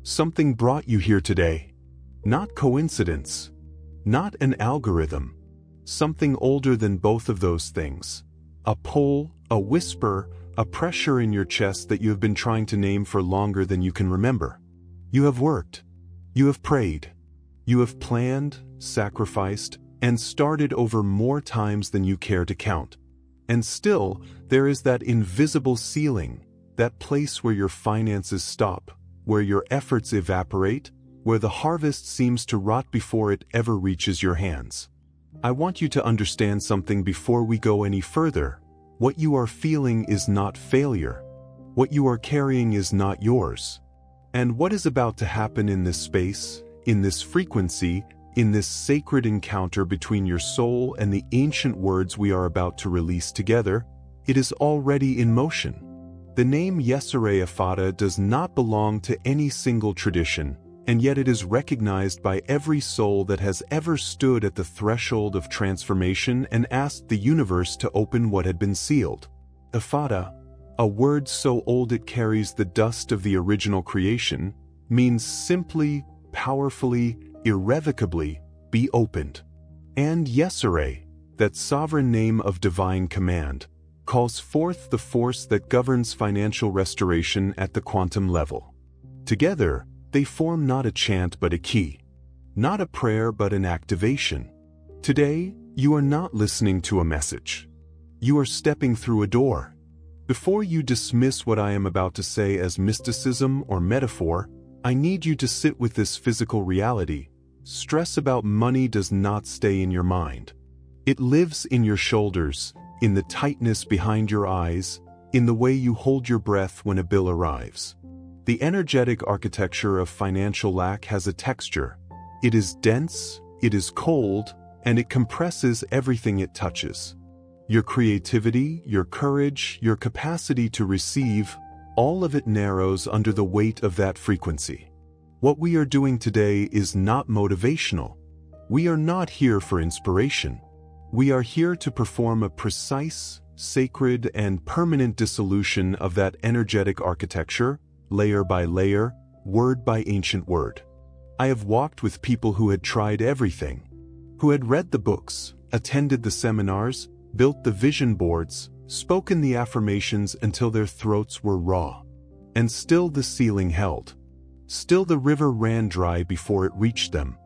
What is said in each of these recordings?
Something brought you here today. Not coincidence. Not an algorithm. Something older than both of those things. A pull, a whisper, a pressure in your chest that you have been trying to name for longer than you can remember. You have worked. You have prayed. You have planned, sacrificed, and started over more times than you care to count. And still, there is that invisible ceiling, that place where your finances stop, where your efforts evaporate, where the harvest seems to rot before it ever reaches your hands. I want you to understand something before we go any further. What you are feeling is not failure. What you are carrying is not yours. And what is about to happen in this space, in this frequency, in this sacred encounter between your soul and the ancient words we are about to release together, it is already in motion. The name YESERAYE EFFATA does not belong to any single tradition, and yet it is recognized by every soul that has ever stood at the threshold of transformation and asked the universe to open what had been sealed. Effata, a word so old it carries the dust of the original creation, means simply, powerfully, irrevocably, be opened. And YESERAYE, that sovereign name of divine command, calls forth the force that governs financial restoration at the quantum level. Together, they form not a chant but a key, not a prayer but an activation. Today, you are not listening to a message. You are stepping through a door. Before you dismiss what I am about to say as mysticism or metaphor, I need you to sit with this physical reality. Stress about money does not stay in your mind. It lives in your shoulders, in the tightness behind your eyes, in the way you hold your breath when a bill arrives. The energetic architecture of financial lack has a texture. It is dense, it is cold, and it compresses everything it touches. Your creativity, your courage, your capacity to receive, all of it narrows under the weight of that frequency. What we are doing today is not motivational. We are not here for inspiration. We are here to perform a precise, sacred, and permanent dissolution of that energetic architecture, layer by layer, word by ancient word. I have walked with people who had tried everything, who had read the books, attended the seminars, built the vision boards, spoken the affirmations until their throats were raw. And still the ceiling held. Still the river ran dry before it reached them.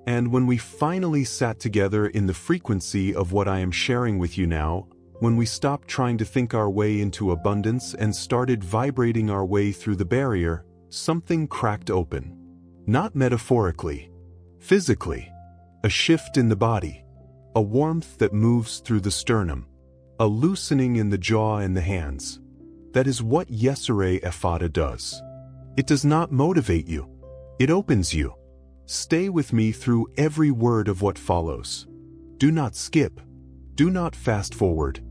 And when we finally sat together in the frequency of what I am sharing with you now, when we stopped trying to think our way into abundance and started vibrating our way through the barrier, something cracked open. Not metaphorically, physically. A shift in the body. A warmth that moves through the sternum. A loosening in the jaw and the hands. That is what YESERAYE EFFATA does. It does not motivate you. It opens you. Stay with me through every word of what follows. Do not skip. Do not fast forward.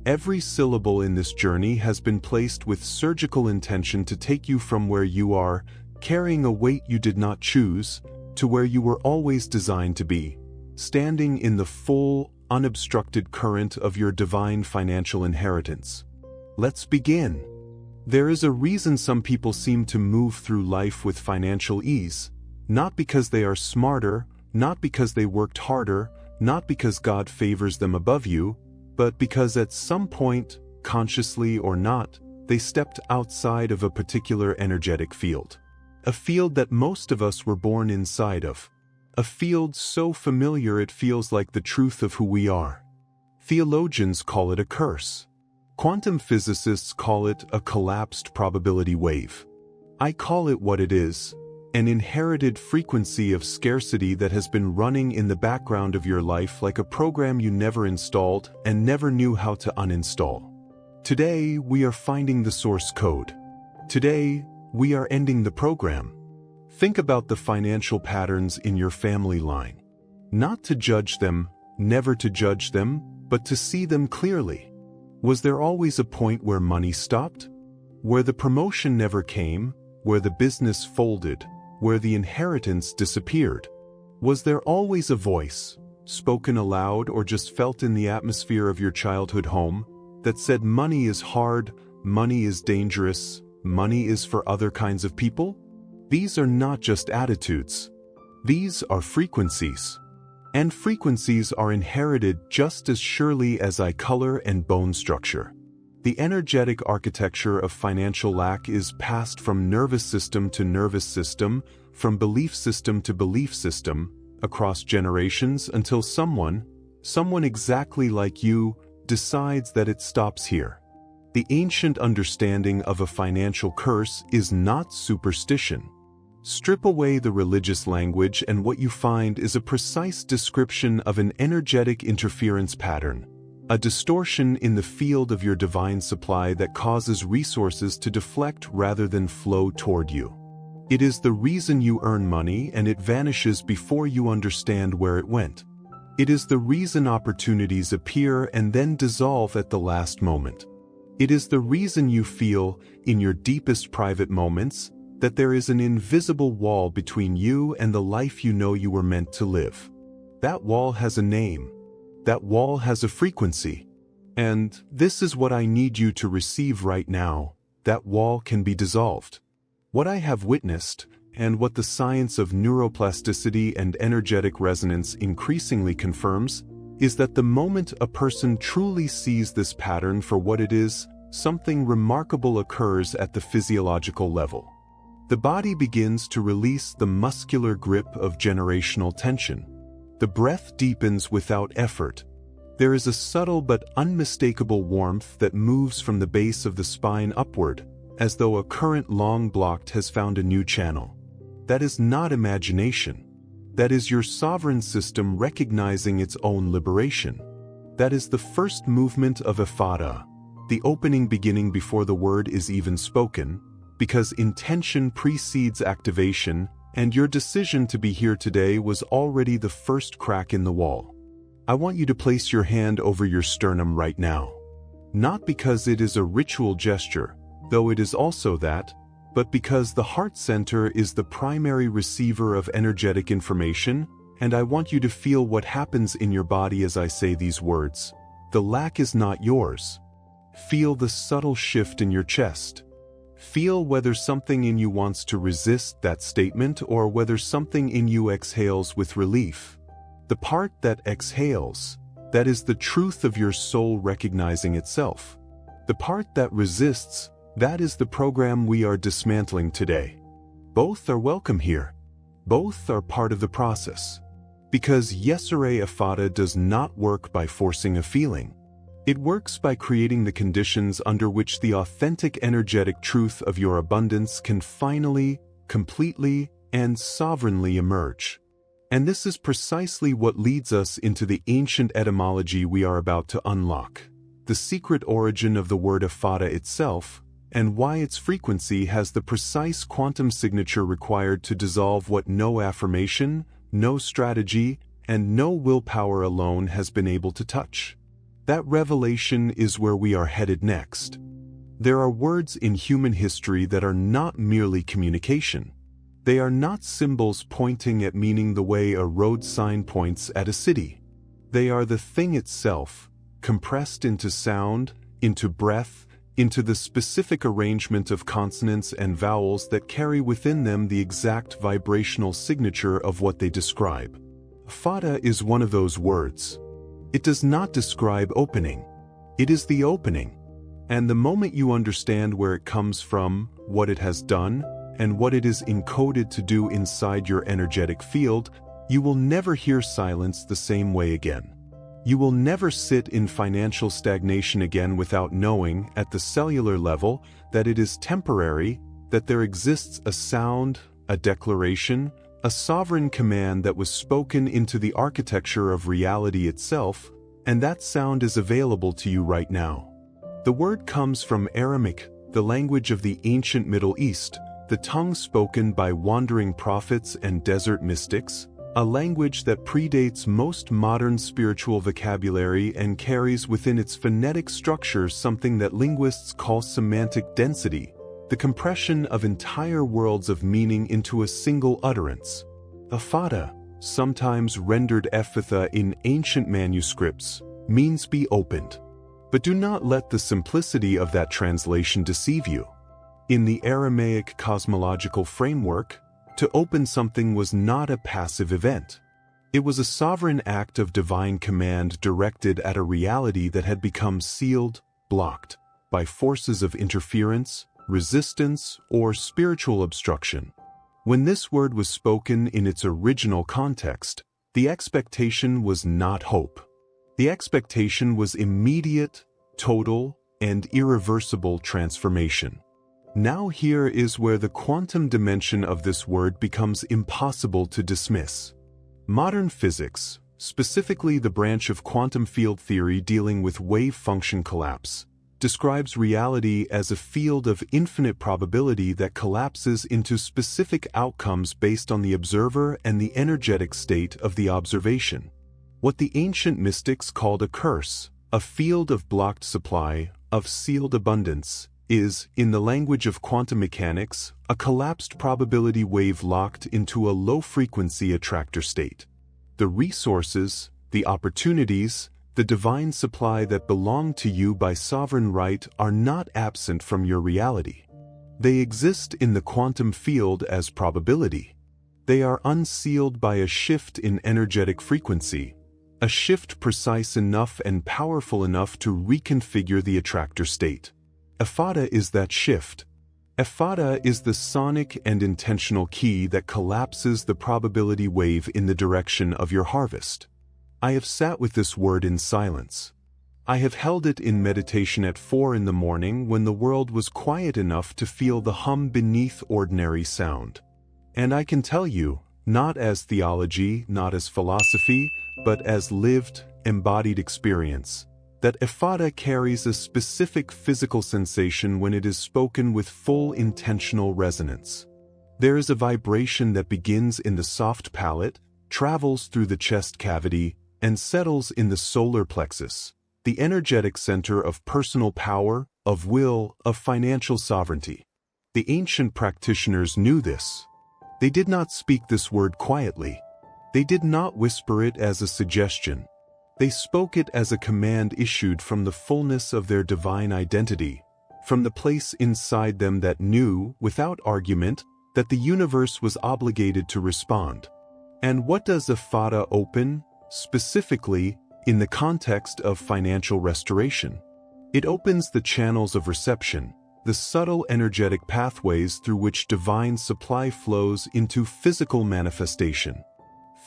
Every syllable in this journey has been placed with surgical intention to take you from where you are, carrying a weight you did not choose, to where you were always designed to be, standing in the full, unobstructed current of your divine financial inheritance. Let's begin. There is a reason some people seem to move through life with financial ease, not because they are smarter, not because they worked harder, not because God favors them above you, but because at some point, consciously or not, they stepped outside of a particular energetic field. A field that most of us were born inside of. A field so familiar it feels like the truth of who we are. Theologians call it a curse. Quantum physicists call it a collapsed probability wave. I call it what it is, an inherited frequency of scarcity that has been running in the background of your life like a program you never installed and never knew how to uninstall. Today, we are finding the source code. Today, we are ending the program. Think about the financial patterns in your family line. Not to judge them, never to judge them, but to see them clearly. Was there always a point where money stopped? Where the promotion never came? Where the business folded? Where the inheritance disappeared? Was there always a voice, spoken aloud or just felt in the atmosphere of your childhood home, that said money is hard, money is dangerous, money is for other kinds of people? These are not just attitudes. These are frequencies. And frequencies are inherited just as surely as eye color and bone structure. The energetic architecture of financial lack is passed from nervous system to nervous system, from belief system to belief system, across generations until someone exactly like you, decides that it stops here. The ancient understanding of a financial curse is not superstition. Strip away the religious language and what you find is a precise description of an energetic interference pattern, a distortion in the field of your divine supply that causes resources to deflect rather than flow toward you. It is the reason you earn money and it vanishes before you understand where it went. It is the reason opportunities appear and then dissolve at the last moment. It is the reason you feel, in your deepest private moments, that there is an invisible wall between you and the life you know you were meant to live. That wall has a name. That wall has a frequency. And this is what I need you to receive right now. That wall can be dissolved. What I have witnessed, and what the science of neuroplasticity and energetic resonance increasingly confirms, is that the moment a person truly sees this pattern for what it is, something remarkable occurs at the physiological level. The body begins to release the muscular grip of generational tension. The breath deepens without effort. There is a subtle but unmistakable warmth that moves from the base of the spine upward, as though a current long blocked has found a new channel. That is not imagination. That is your sovereign system recognizing its own liberation. That is the first movement of Effata, the opening beginning before the word is even spoken, because intention precedes activation, and your decision to be here today was already the first crack in the wall. I want you to place your hand over your sternum right now. Not because it is a ritual gesture, though it is also that, but because the heart center is the primary receiver of energetic information, and I want you to feel what happens in your body as I say these words. The lack is not yours. Feel the subtle shift in your chest. Feel whether something in you wants to resist that statement or whether something in you exhales with relief. The part that exhales, that is the truth of your soul recognizing itself. The part that resists, that is the program we are dismantling today. Both are welcome here. Both are part of the process. Because YESERAYE EFFATA does not work by forcing a feeling. It works by creating the conditions under which the authentic energetic truth of your abundance can finally, completely, and sovereignly emerge. And this is precisely what leads us into the ancient etymology we are about to unlock, the secret origin of the word Effata itself, and why its frequency has the precise quantum signature required to dissolve what no affirmation, no strategy, and no willpower alone has been able to touch. That revelation is where we are headed next. There are words in human history that are not merely communication. They are not symbols pointing at meaning the way a road sign points at a city. They are the thing itself, compressed into sound, into breath, into the specific arrangement of consonants and vowels that carry within them the exact vibrational signature of what they describe. Effata is one of those words. It does not describe opening. It is the opening. And the moment you understand where it comes from, what it has done, and what it is encoded to do inside your energetic field, you will never hear silence the same way again. You will never sit in financial stagnation again without knowing, at the cellular level, that it is temporary, that there exists a sound, a declaration, a sovereign command that was spoken into the architecture of reality itself, and that sound is available to you right now. The word comes from Aramaic, the language of the ancient Middle East, the tongue spoken by wandering prophets and desert mystics, a language that predates most modern spiritual vocabulary and carries within its phonetic structure something that linguists call semantic density, the compression of entire worlds of meaning into a single utterance. Effata, sometimes rendered Ephatha in ancient manuscripts, means be opened. But do not let the simplicity of that translation deceive you. In the Aramaic cosmological framework, To open something was not a passive event. It was a sovereign act of divine command directed at a reality that had become sealed, blocked, by forces of interference, resistance, or spiritual obstruction. When this word was spoken in its original context, the expectation was not hope. The expectation was immediate, total, and irreversible transformation. Now here is where the quantum dimension of this word becomes impossible to dismiss. Modern physics, specifically the branch of quantum field theory dealing with wave function collapse, describes reality as a field of infinite probability that collapses into specific outcomes based on the observer and the energetic state of the observation. What the ancient mystics called a curse, a field of blocked supply, of sealed abundance, is, in the language of quantum mechanics, a collapsed probability wave locked into a low-frequency attractor state. The resources, the opportunities, the divine supply that belong to you by sovereign right are not absent from your reality. They exist in the quantum field as probability. They are unsealed by a shift in energetic frequency, a shift precise enough and powerful enough to reconfigure the attractor state. Effata is that shift. Effata is the sonic and intentional key that collapses the probability wave in the direction of your harvest. I have sat with this word in silence. I have held it in meditation at 4 in the morning when the world was quiet enough to feel the hum beneath ordinary sound. And I can tell you, not as theology, not as philosophy, but as lived, embodied experience, that Effata carries a specific physical sensation when it is spoken with full intentional resonance. There is a vibration that begins in the soft palate, travels through the chest cavity, and settles in the solar plexus, the energetic center of personal power, of will, of financial sovereignty. The ancient practitioners knew this. They did not speak this word quietly. They did not whisper it as a suggestion. They spoke it as a command issued from the fullness of their divine identity, from the place inside them that knew, without argument, that the universe was obligated to respond. And what does Effata open, specifically, in the context of financial restoration? It opens the channels of reception, the subtle energetic pathways through which divine supply flows into physical manifestation.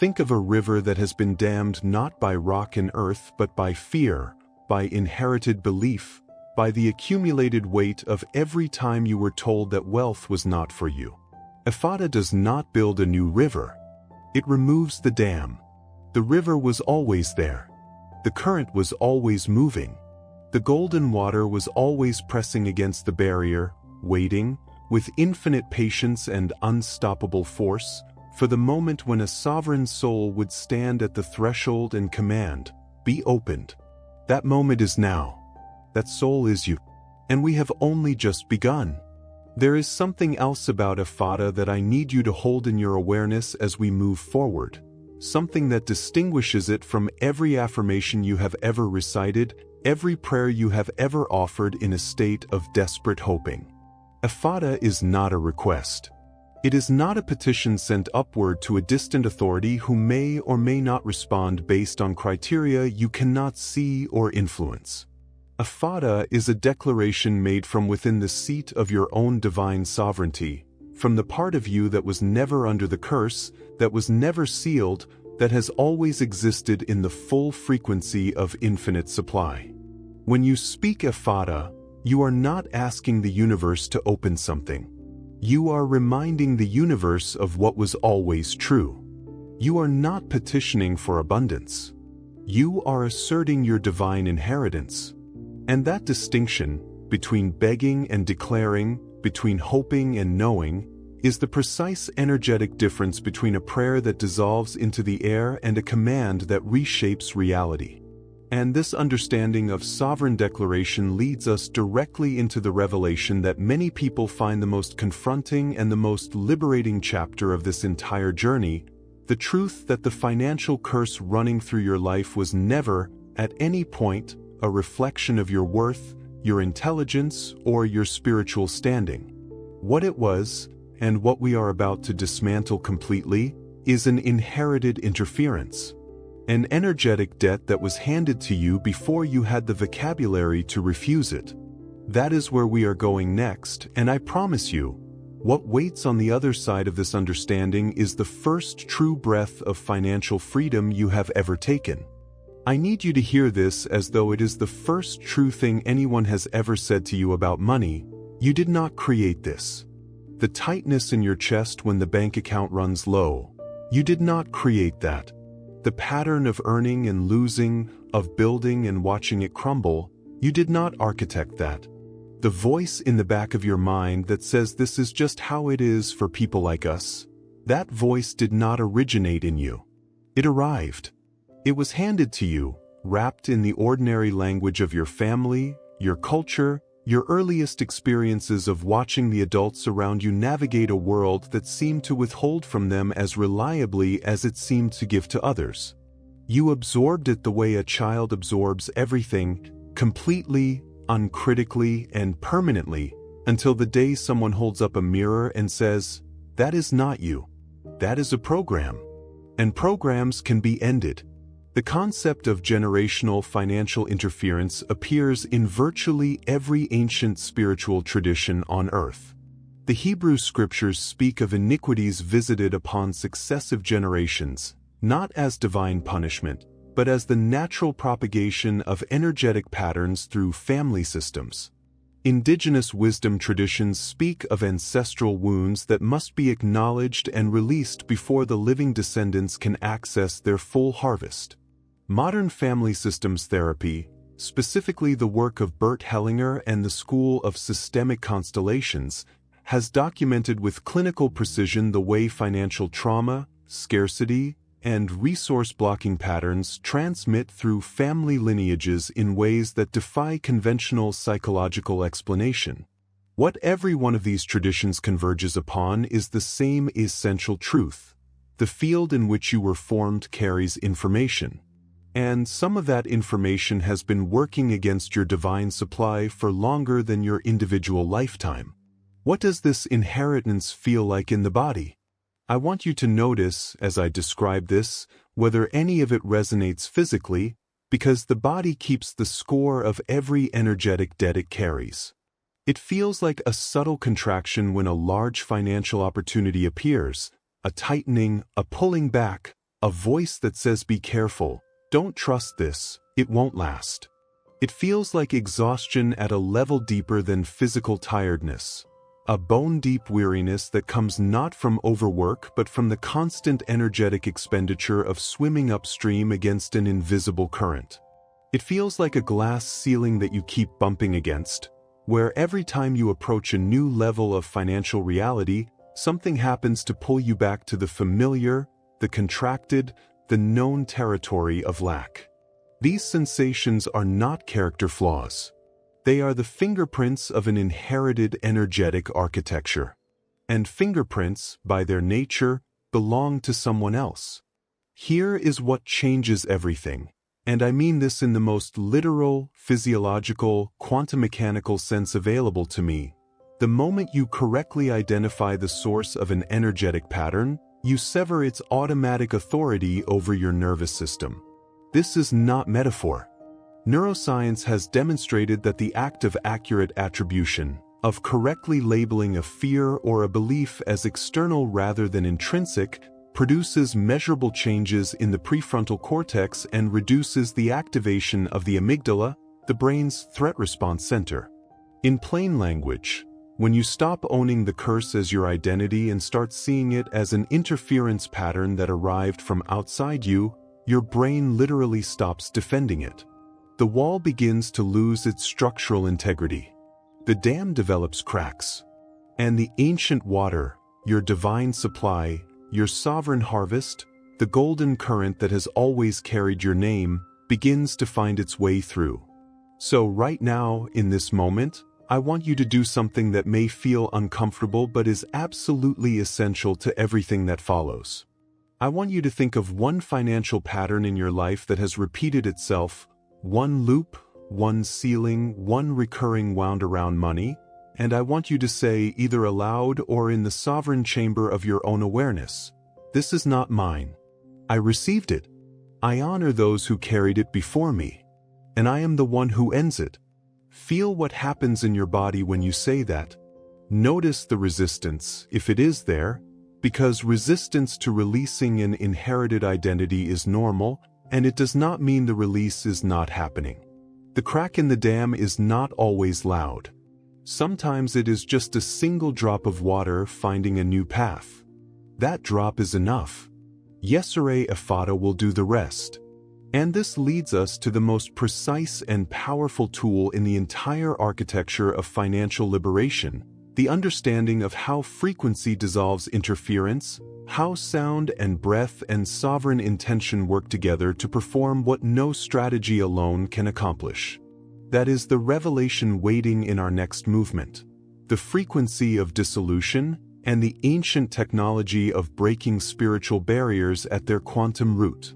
Think of a river that has been dammed not by rock and earth but by fear, by inherited belief, by the accumulated weight of every time you were told that wealth was not for you. Effata does not build a new river. It removes the dam. The river was always there. The current was always moving. The golden water was always pressing against the barrier, waiting, with infinite patience and unstoppable force, for the moment when a sovereign soul would stand at the threshold and command, "Be opened." That moment is now. That soul is you. And we have only just begun. There is something else about Effata that I need you to hold in your awareness as we move forward. Something that distinguishes it from every affirmation you have ever recited, every prayer you have ever offered in a state of desperate hoping. Effata is not a request. It is not a petition sent upward to a distant authority who may or may not respond based on criteria you cannot see or influence. Effata is a declaration made from within the seat of your own divine sovereignty, from the part of you that was never under the curse, that was never sealed, that has always existed in the full frequency of infinite supply. When you speak Effata, you are not asking the universe to open something. You are reminding the universe of what was always true. You are not petitioning for abundance. You are asserting your divine inheritance. And that distinction, between begging and declaring, between hoping and knowing, is the precise energetic difference between a prayer that dissolves into the air and a command that reshapes reality. And this understanding of sovereign declaration leads us directly into the revelation that many people find the most confronting and the most liberating chapter of this entire journey, the truth that the financial curse running through your life was never, at any point, a reflection of your worth, your intelligence, or your spiritual standing. What it was and what we are about to dismantle completely, is an inherited interference. An energetic debt that was handed to you before you had the vocabulary to refuse it. That is where we are going next, and I promise you, what waits on the other side of this understanding is the first true breath of financial freedom you have ever taken. I need you to hear this as though it is the first true thing anyone has ever said to you about money. You did not create this. The tightness in your chest when the bank account runs low. You did not create that. The pattern of earning and losing, of building and watching it crumble, you did not architect that. The voice in the back of your mind that says this is just how it is for people like us, that voice did not originate in you. It arrived. It was handed to you, wrapped in the ordinary language of your family, your culture, your earliest experiences of watching the adults around you navigate a world that seemed to withhold from them as reliably as it seemed to give to others. You absorbed it the way a child absorbs everything, completely, uncritically, and permanently, until the day someone holds up a mirror and says, "That is not you. That is a program." And programs can be ended. The concept of generational financial interference appears in virtually every ancient spiritual tradition on earth. The Hebrew scriptures speak of iniquities visited upon successive generations, not as divine punishment, but as the natural propagation of energetic patterns through family systems. Indigenous wisdom traditions speak of ancestral wounds that must be acknowledged and released before the living descendants can access their full harvest. Modern family systems therapy, specifically the work of Bert Hellinger and the School of Systemic Constellations, has documented with clinical precision the way financial trauma, scarcity, and resource-blocking patterns transmit through family lineages in ways that defy conventional psychological explanation. What every one of these traditions converges upon is the same essential truth. The field in which you were formed carries information. And some of that information has been working against your divine supply for longer than your individual lifetime. What does this inheritance feel like in the body? I want you to notice, as I describe this, whether any of it resonates physically, because the body keeps the score of every energetic debt it carries. It feels like a subtle contraction when a large financial opportunity appears, a tightening, a pulling back, a voice that says be careful. Don't trust this, it won't last. It feels like exhaustion at a level deeper than physical tiredness. A bone-deep weariness that comes not from overwork but from the constant energetic expenditure of swimming upstream against an invisible current. It feels like a glass ceiling that you keep bumping against, where every time you approach a new level of financial reality, something happens to pull you back to the familiar, the contracted, the known territory of lack. These sensations are not character flaws. They are the fingerprints of an inherited energetic architecture. And fingerprints, by their nature, belong to someone else. Here is what changes everything, and I mean this in the most literal, physiological, quantum mechanical sense available to me. The moment you correctly identify the source of an energetic pattern, you sever its automatic authority over your nervous system. This is not metaphor. Neuroscience has demonstrated that the act of accurate attribution, of correctly labeling a fear or a belief as external rather than intrinsic, produces measurable changes in the prefrontal cortex and reduces the activation of the amygdala, the brain's threat response center. In plain language, when you stop owning the curse as your identity and start seeing it as an interference pattern that arrived from outside you, your brain literally stops defending it. The wall begins to lose its structural integrity. The dam develops cracks. And the ancient water, your divine supply, your sovereign harvest, the golden current that has always carried your name, begins to find its way through. So right now, in this moment, I want you to do something that may feel uncomfortable but is absolutely essential to everything that follows. I want you to think of one financial pattern in your life that has repeated itself, one loop, one ceiling, one recurring wound around money, And I want you to say, either aloud or in the sovereign chamber of your own awareness, "This is not mine. I received it. I honor those who carried it before me. And I am the one who ends it." Feel what happens in your body when you say that. Notice the resistance, if it is there, because resistance to releasing an inherited identity is normal, and it does not mean the release is not happening. The crack in the dam is not always loud. Sometimes it is just a single drop of water finding a new path. That drop is enough. YESERAYE EFFATA will do the rest. And this leads us to the most precise and powerful tool in the entire architecture of financial liberation, the understanding of how frequency dissolves interference, how sound and breath and sovereign intention work together to perform what no strategy alone can accomplish. That is the revelation waiting in our next movement. The frequency of dissolution and the ancient technology of breaking spiritual barriers at their quantum root.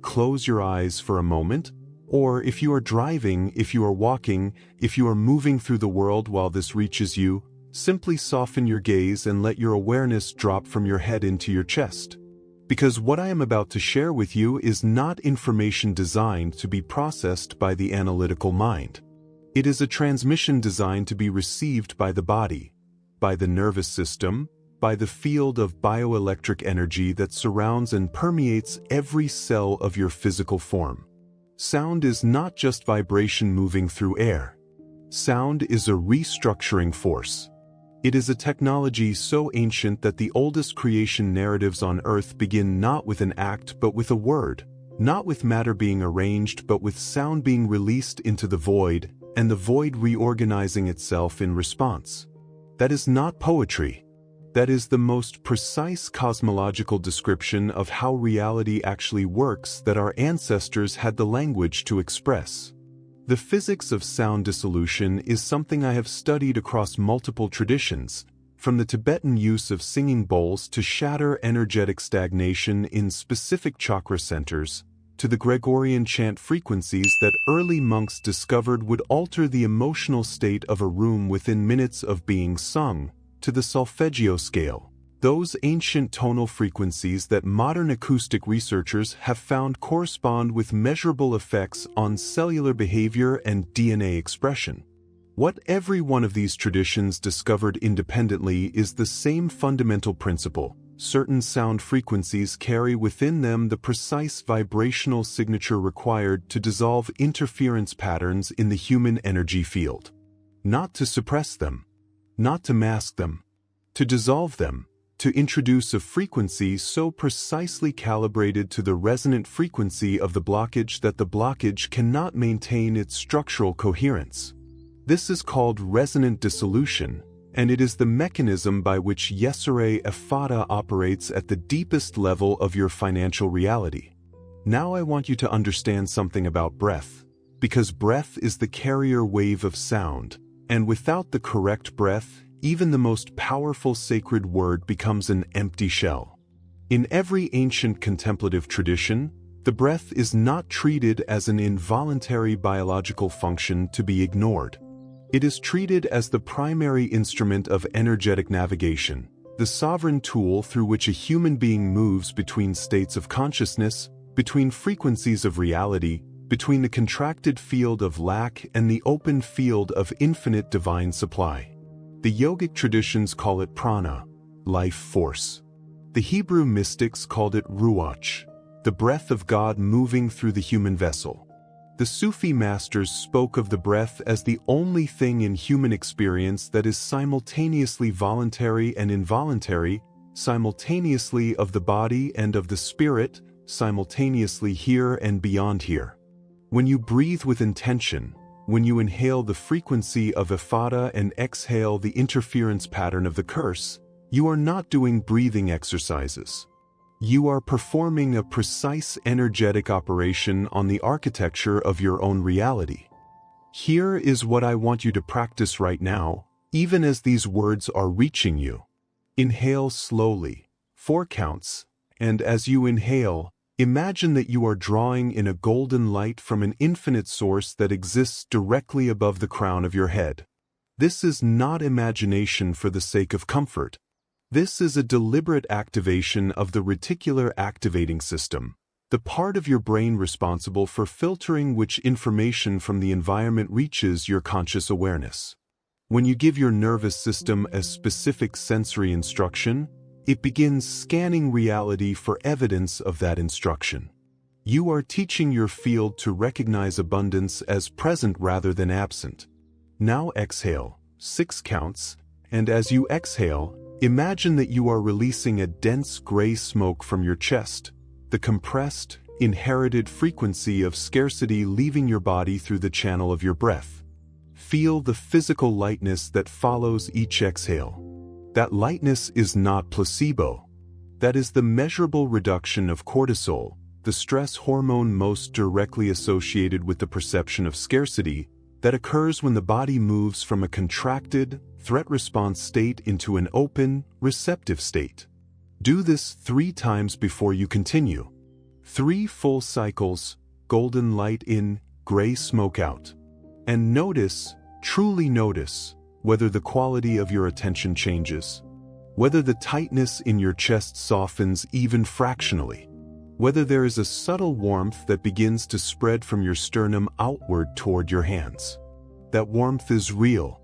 Close your eyes for a moment, or if you are driving, if you are walking, if you are moving through the world while this reaches you, simply soften your gaze and let your awareness drop from your head into your chest. Because what I am about to share with you is not information designed to be processed by the analytical mind. It is a transmission designed to be received by the body, by the nervous system, by the field of bioelectric energy that surrounds and permeates every cell of your physical form. Sound is not just vibration moving through air. Sound is a restructuring force. It is a technology so ancient that the oldest creation narratives on Earth begin not with an act but with a word, not with matter being arranged but with sound being released into the void, and the void reorganizing itself in response. That is not poetry. That is the most precise cosmological description of how reality actually works that our ancestors had the language to express. The physics of sound dissolution is something I have studied across multiple traditions, from the Tibetan use of singing bowls to shatter energetic stagnation in specific chakra centers, to the Gregorian chant frequencies that early monks discovered would alter the emotional state of a room within minutes of being sung, to the solfeggio scale, those ancient tonal frequencies that modern acoustic researchers have found correspond with measurable effects on cellular behavior and DNA expression. What every one of these traditions discovered independently is the same fundamental principle. Certain sound frequencies carry within them the precise vibrational signature required to dissolve interference patterns in the human energy field. Not to suppress them, not to mask them, to dissolve them, to introduce a frequency so precisely calibrated to the resonant frequency of the blockage that the blockage cannot maintain its structural coherence. This is called resonant dissolution, and it is the mechanism by which YESERAYE EFFATA operates at the deepest level of your financial reality. Now I want you to understand something about breath, because breath is the carrier wave of sound, and without the correct breath, even the most powerful sacred word becomes an empty shell. In every ancient contemplative tradition, the breath is not treated as an involuntary biological function to be ignored. It is treated as the primary instrument of energetic navigation, the sovereign tool through which a human being moves between states of consciousness, between frequencies of reality, between the contracted field of lack and the open field of infinite divine supply. The yogic traditions call it prana, life force. The Hebrew mystics called it ruach, the breath of God moving through the human vessel. The Sufi masters spoke of the breath as the only thing in human experience that is simultaneously voluntary and involuntary, simultaneously of the body and of the spirit, simultaneously here and beyond here. When you breathe with intention, when you inhale the frequency of Effata and exhale the interference pattern of the curse, you are not doing breathing exercises. You are performing a precise energetic operation on the architecture of your own reality. Here is what I want you to practice right now, even as these words are reaching you. Inhale slowly, 4 counts, and as you inhale, imagine that you are drawing in a golden light from an infinite source that exists directly above the crown of your head. This is not imagination for the sake of comfort. This is a deliberate activation of the reticular activating system, the part of your brain responsible for filtering which information from the environment reaches your conscious awareness. When you give your nervous system a specific sensory instruction, it begins scanning reality for evidence of that instruction. You are teaching your field to recognize abundance as present rather than absent. Now exhale, 6 counts, and as you exhale, imagine that you are releasing a dense gray smoke from your chest, the compressed, inherited frequency of scarcity leaving your body through the channel of your breath. Feel the physical lightness that follows each exhale. That lightness is not placebo. That is the measurable reduction of cortisol, the stress hormone most directly associated with the perception of scarcity, that occurs when the body moves from a contracted, threat response state into an open, receptive state. Do this 3 times before you continue. 3 full cycles, golden light in, gray smoke out. And notice, truly notice, whether the quality of your attention changes, whether the tightness in your chest softens even fractionally, whether there is a subtle warmth that begins to spread from your sternum outward toward your hands. That warmth is real.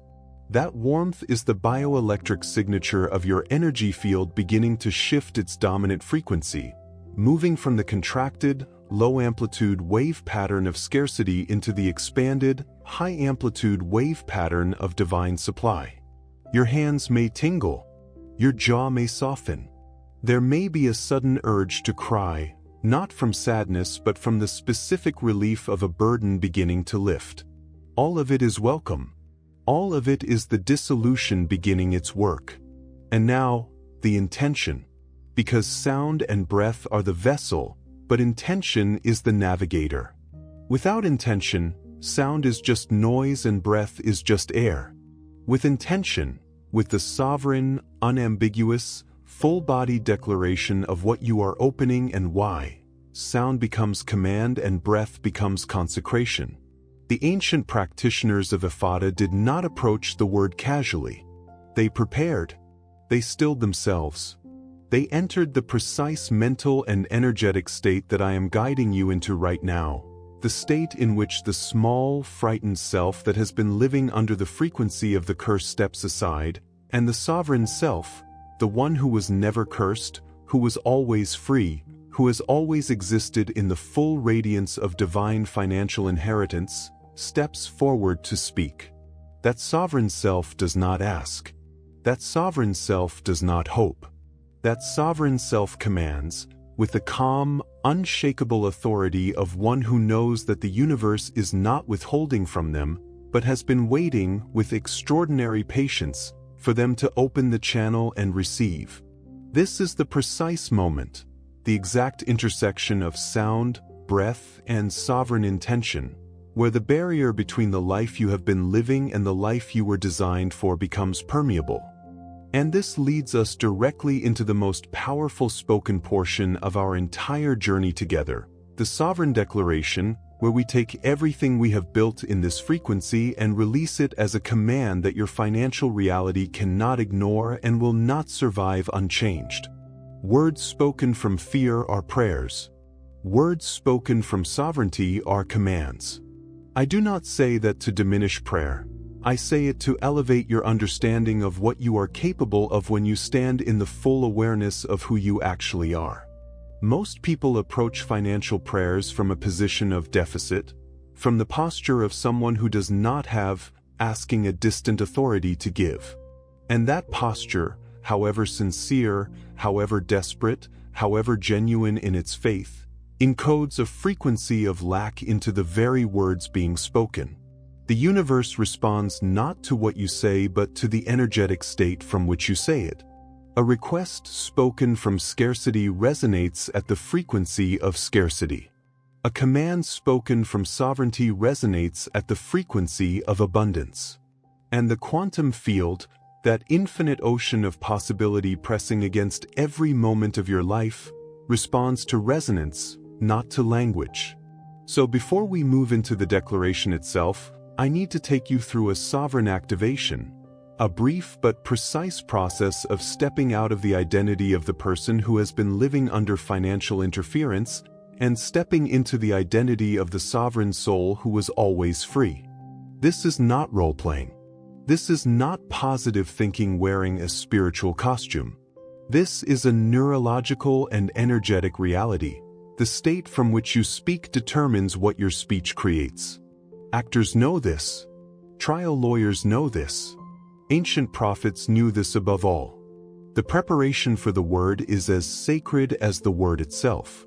That warmth is the bioelectric signature of your energy field beginning to shift its dominant frequency, moving from the contracted, low-amplitude wave pattern of scarcity into the expanded, high-amplitude wave pattern of divine supply. Your hands may tingle. Your jaw may soften. There may be a sudden urge to cry, not from sadness but from the specific relief of a burden beginning to lift. All of it is welcome. All of it is the dissolution beginning its work. And now, the intention. Because sound and breath are the vessel, but intention is the navigator. Without intention, sound is just noise and breath is just air. With intention, with the sovereign, unambiguous, full-body declaration of what you are opening and why, sound becomes command and breath becomes consecration. The ancient practitioners of Effata did not approach the word casually. They prepared. They stilled themselves. They entered the precise mental and energetic state that I am guiding you into right now, the state in which the small, frightened self that has been living under the frequency of the curse steps aside, and the sovereign self, the one who was never cursed, who was always free, who has always existed in the full radiance of divine financial inheritance, steps forward to speak. That sovereign self does not ask. That sovereign self does not hope. That sovereign self commands, with the calm, unshakable authority of one who knows that the universe is not withholding from them, but has been waiting with extraordinary patience for them to open the channel and receive. This is the precise moment, the exact intersection of sound, breath, and sovereign intention, where the barrier between the life you have been living and the life you were designed for becomes permeable. And this leads us directly into the most powerful spoken portion of our entire journey together, the Sovereign Declaration, where we take everything we have built in this frequency and release it as a command that your financial reality cannot ignore and will not survive unchanged. Words spoken from fear are prayers. Words spoken from sovereignty are commands. I do not say that to diminish prayer. I say it to elevate your understanding of what you are capable of when you stand in the full awareness of who you actually are. Most people approach financial prayers from a position of deficit, from the posture of someone who does not have, asking a distant authority to give. And that posture, however sincere, however desperate, however genuine in its faith, encodes a frequency of lack into the very words being spoken. The universe responds not to what you say but to the energetic state from which you say it. A request spoken from scarcity resonates at the frequency of scarcity. A command spoken from sovereignty resonates at the frequency of abundance. And the quantum field, that infinite ocean of possibility pressing against every moment of your life, responds to resonance, not to language. So before we move into the declaration itself, I need to take you through a sovereign activation, a brief but precise process of stepping out of the identity of the person who has been living under financial interference and stepping into the identity of the sovereign soul who was always free. This is not role-playing. This is not positive thinking wearing a spiritual costume. This is a neurological and energetic reality. The state from which you speak determines what your speech creates. Actors know this. Trial lawyers know this. Ancient prophets knew this above all. The preparation for the word is as sacred as the word itself.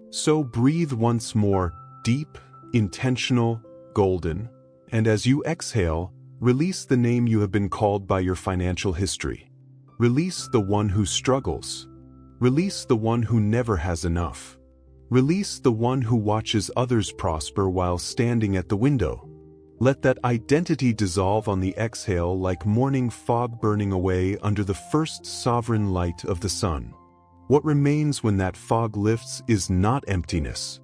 So breathe once more, deep, intentional, golden, and as you exhale, release the name you have been called by your financial history. Release the one who struggles. Release the one who never has enough. Release the one who watches others prosper while standing at the window. Let that identity dissolve on the exhale like morning fog burning away under the first sovereign light of the sun. What remains when that fog lifts is not emptiness.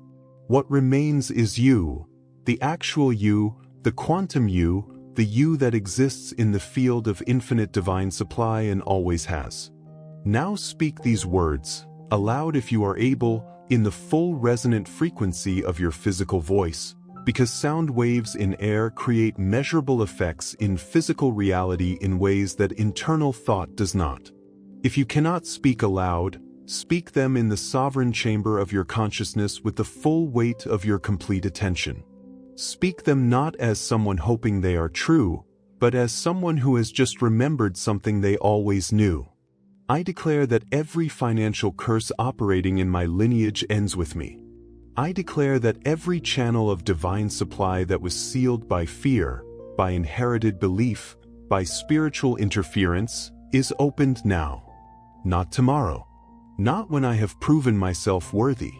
What remains is you, the actual you, the quantum you, the you that exists in the field of infinite divine supply and always has. Now speak these words, aloud if you are able, in the full resonant frequency of your physical voice, because sound waves in air create measurable effects in physical reality in ways that internal thought does not. If you cannot speak aloud, speak them in the sovereign chamber of your consciousness with the full weight of your complete attention. Speak them not as someone hoping they are true, but as someone who has just remembered something they always knew. I declare that every financial curse operating in my lineage ends with me. I declare that every channel of divine supply that was sealed by fear, by inherited belief, by spiritual interference, is opened now. Not tomorrow. Not when I have proven myself worthy.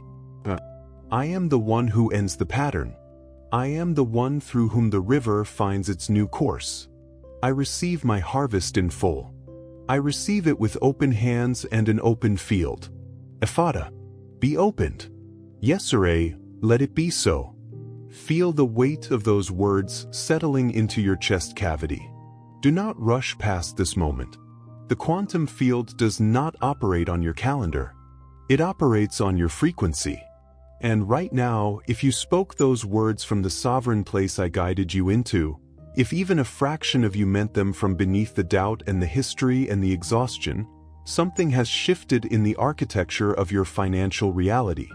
I am the one who ends the pattern. I am the one through whom the river finds its new course. I receive my harvest in full. I receive it with open hands and an open field. Effata, be opened. YESERAYE, let it be so. Feel the weight of those words settling into your chest cavity. Do not rush past this moment. The quantum field does not operate on your calendar. It operates on your frequency. And right now, if you spoke those words from the sovereign place I guided you into, if even a fraction of you meant them from beneath the doubt and the history and the exhaustion, something has shifted in the architecture of your financial reality.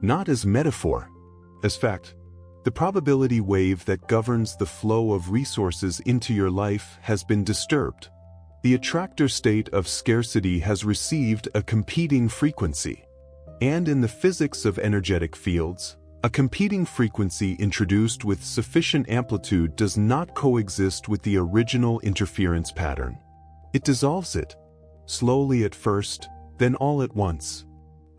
Not as metaphor, as fact. The probability wave that governs the flow of resources into your life has been disturbed. The attractor state of scarcity has received a competing frequency. And in the physics of energetic fields, a competing frequency introduced with sufficient amplitude does not coexist with the original interference pattern. It dissolves it, slowly at first, then all at once.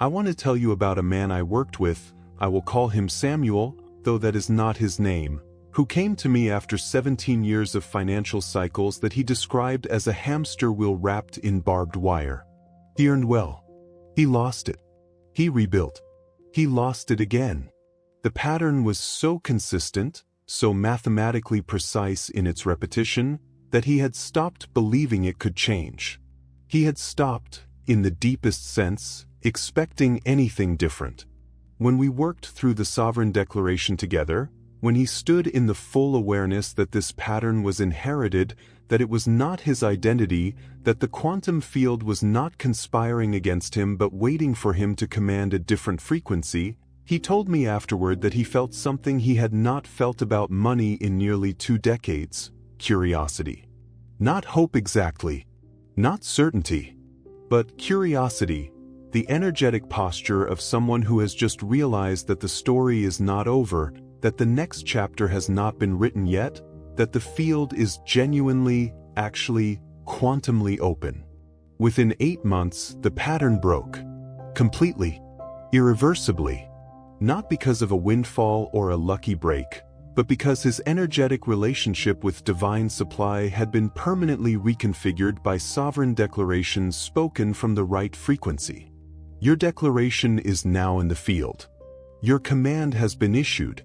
I want to tell you about a man I worked with, I will call him Samuel, though that is not his name, who came to me after 17 years of financial cycles that he described as a hamster wheel wrapped in barbed wire. He earned well. He lost it. He rebuilt. He lost it again. The pattern was so consistent, so mathematically precise in its repetition, that he had stopped believing it could change. He had stopped, in the deepest sense, expecting anything different. When we worked through the Sovereign Declaration together, when he stood in the full awareness that this pattern was inherited, that it was not his identity, that the quantum field was not conspiring against him but waiting for him to command a different frequency, he told me afterward that he felt something he had not felt about money in nearly 2 decades: curiosity. Not hope exactly, not certainty, but curiosity, the energetic posture of someone who has just realized that the story is not over, that the next chapter has not been written yet, that the field is genuinely, actually, quantumly open. Within 8 months, the pattern broke. Completely. Irreversibly. Not because of a windfall or a lucky break, but because his energetic relationship with divine supply had been permanently reconfigured by sovereign declarations spoken from the right frequency. Your declaration is now in the field. Your command has been issued.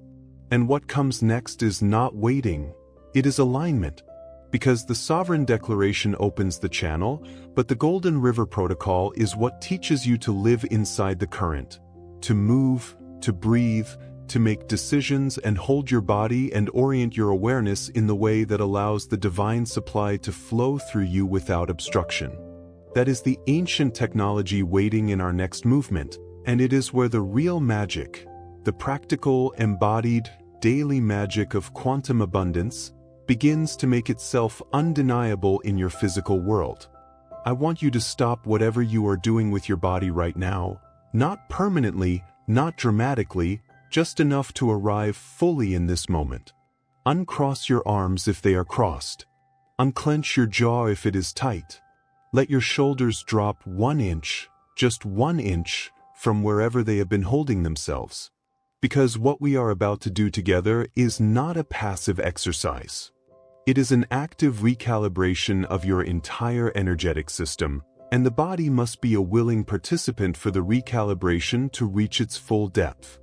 And what comes next is not waiting, It is alignment. Because the Sovereign Declaration opens the channel, but the Golden River Protocol is what teaches you to live inside the current, to move, to breathe, to make decisions and hold your body and orient your awareness in the way that allows the divine supply to flow through you without obstruction. That is the ancient technology waiting in our next movement, and it is where the real magic, the practical, embodied, daily magic of quantum abundance, begins to make itself undeniable in your physical world. I want you to stop whatever you are doing with your body right now, not permanently, not dramatically, just enough to arrive fully in this moment. Uncross your arms if they are crossed. Unclench your jaw if it is tight. Let your shoulders drop 1 inch, just 1 inch, from wherever they have been holding themselves. Because what we are about to do together is not a passive exercise. It is an active recalibration of your entire energetic system, and the body must be a willing participant for the recalibration to reach its full depth.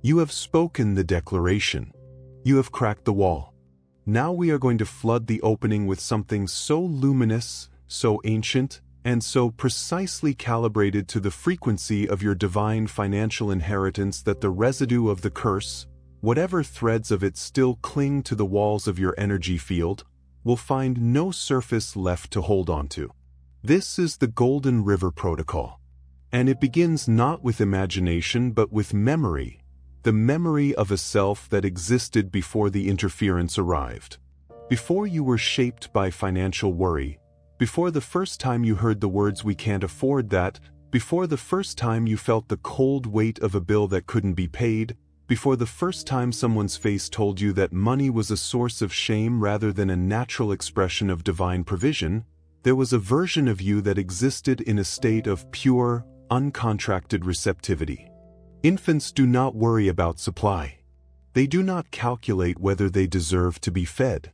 You have spoken the declaration. You have cracked the wall. Now we are going to flood the opening with something so luminous, so ancient, and so precisely calibrated to the frequency of your divine financial inheritance that the residue of the curse, whatever threads of it still cling to the walls of your energy field, will find no surface left to hold on to. This is the Golden River Protocol. And it begins not with imagination but with memory, the memory of a self that existed before the interference arrived. Before you were shaped by financial worry, before the first time you heard the words "we can't afford that," before the first time you felt the cold weight of a bill that couldn't be paid, before the first time someone's face told you that money was a source of shame rather than a natural expression of divine provision, there was a version of you that existed in a state of pure, uncontracted receptivity. Infants do not worry about supply. They do not calculate whether they deserve to be fed.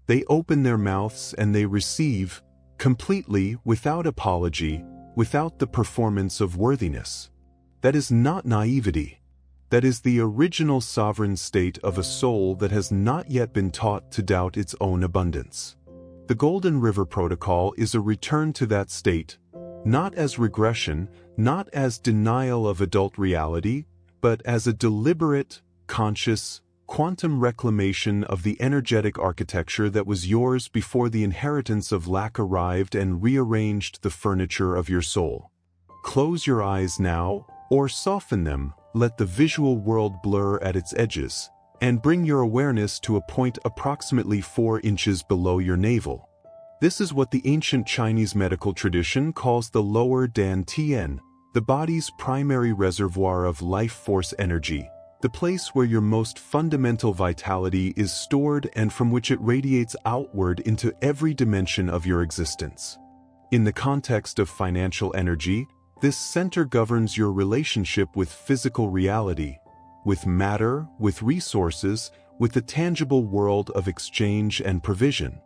They open their mouths and they receive, completely, without apology, without the performance of worthiness. That is not naivety. That is the original sovereign state of a soul that has not yet been taught to doubt its own abundance. The Golden River Protocol is a return to that state, not as regression, not as denial of adult reality, but as a deliberate, conscious, quantum reclamation of the energetic architecture that was yours before the inheritance of lack arrived and rearranged the furniture of your soul. Close your eyes now, or soften them, let the visual world blur at its edges, and bring your awareness to a point approximately 4 inches below your navel. This is what the ancient Chinese medical tradition calls the lower Dan Tian, the body's primary reservoir of life force energy, the place where your most fundamental vitality is stored and from which it radiates outward into every dimension of your existence. In the context of financial energy, this center governs your relationship with physical reality, with matter, with resources, with the tangible world of exchange and provision.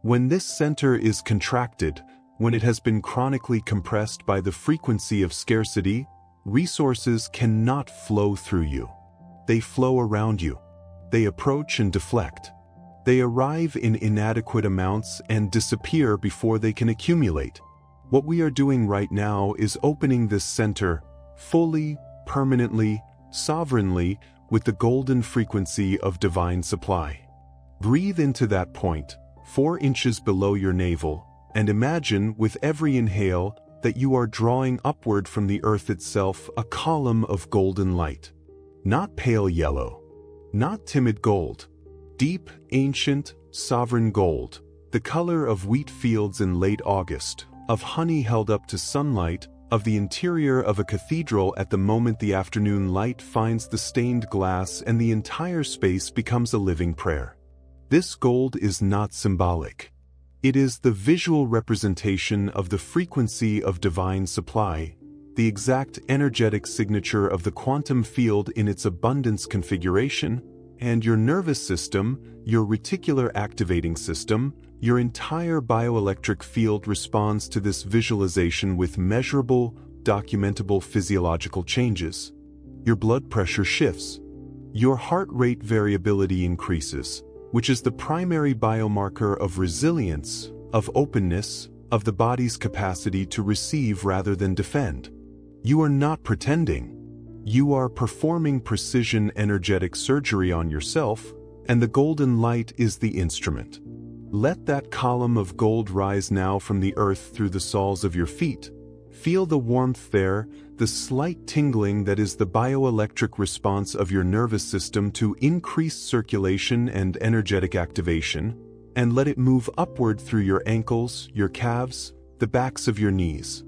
When this center is contracted, when it has been chronically compressed by the frequency of scarcity, resources cannot flow through you. They flow around you. They approach and deflect. They arrive in inadequate amounts and disappear before they can accumulate. What we are doing right now is opening this center, fully, permanently, sovereignly, with the golden frequency of divine supply. Breathe into that point, 4 inches below your navel, and imagine with every inhale that you are drawing upward from the earth itself a column of golden light. Not pale yellow, not timid gold, deep, ancient, sovereign gold, the color of wheat fields in late August, of honey held up to sunlight, of the interior of a cathedral at the moment the afternoon light finds the stained glass and the entire space becomes a living prayer. This gold is not symbolic. It is the visual representation of the frequency of divine supply, the exact energetic signature of the quantum field in its abundance configuration, and your nervous system, your reticular activating system, your entire bioelectric field responds to this visualization with measurable, documentable physiological changes. Your blood pressure shifts. Your heart rate variability increases. which is the primary biomarker of resilience, of openness, of the body's capacity to receive rather than defend. You are not pretending. You are performing precision energetic surgery on yourself, and the golden light is the instrument. Let that column of gold rise now from the earth through the soles of your feet. Feel the warmth there, the slight tingling that is the bioelectric response of your nervous system to increased circulation and energetic activation, and let it move upward through your ankles, your calves, the backs of your knees.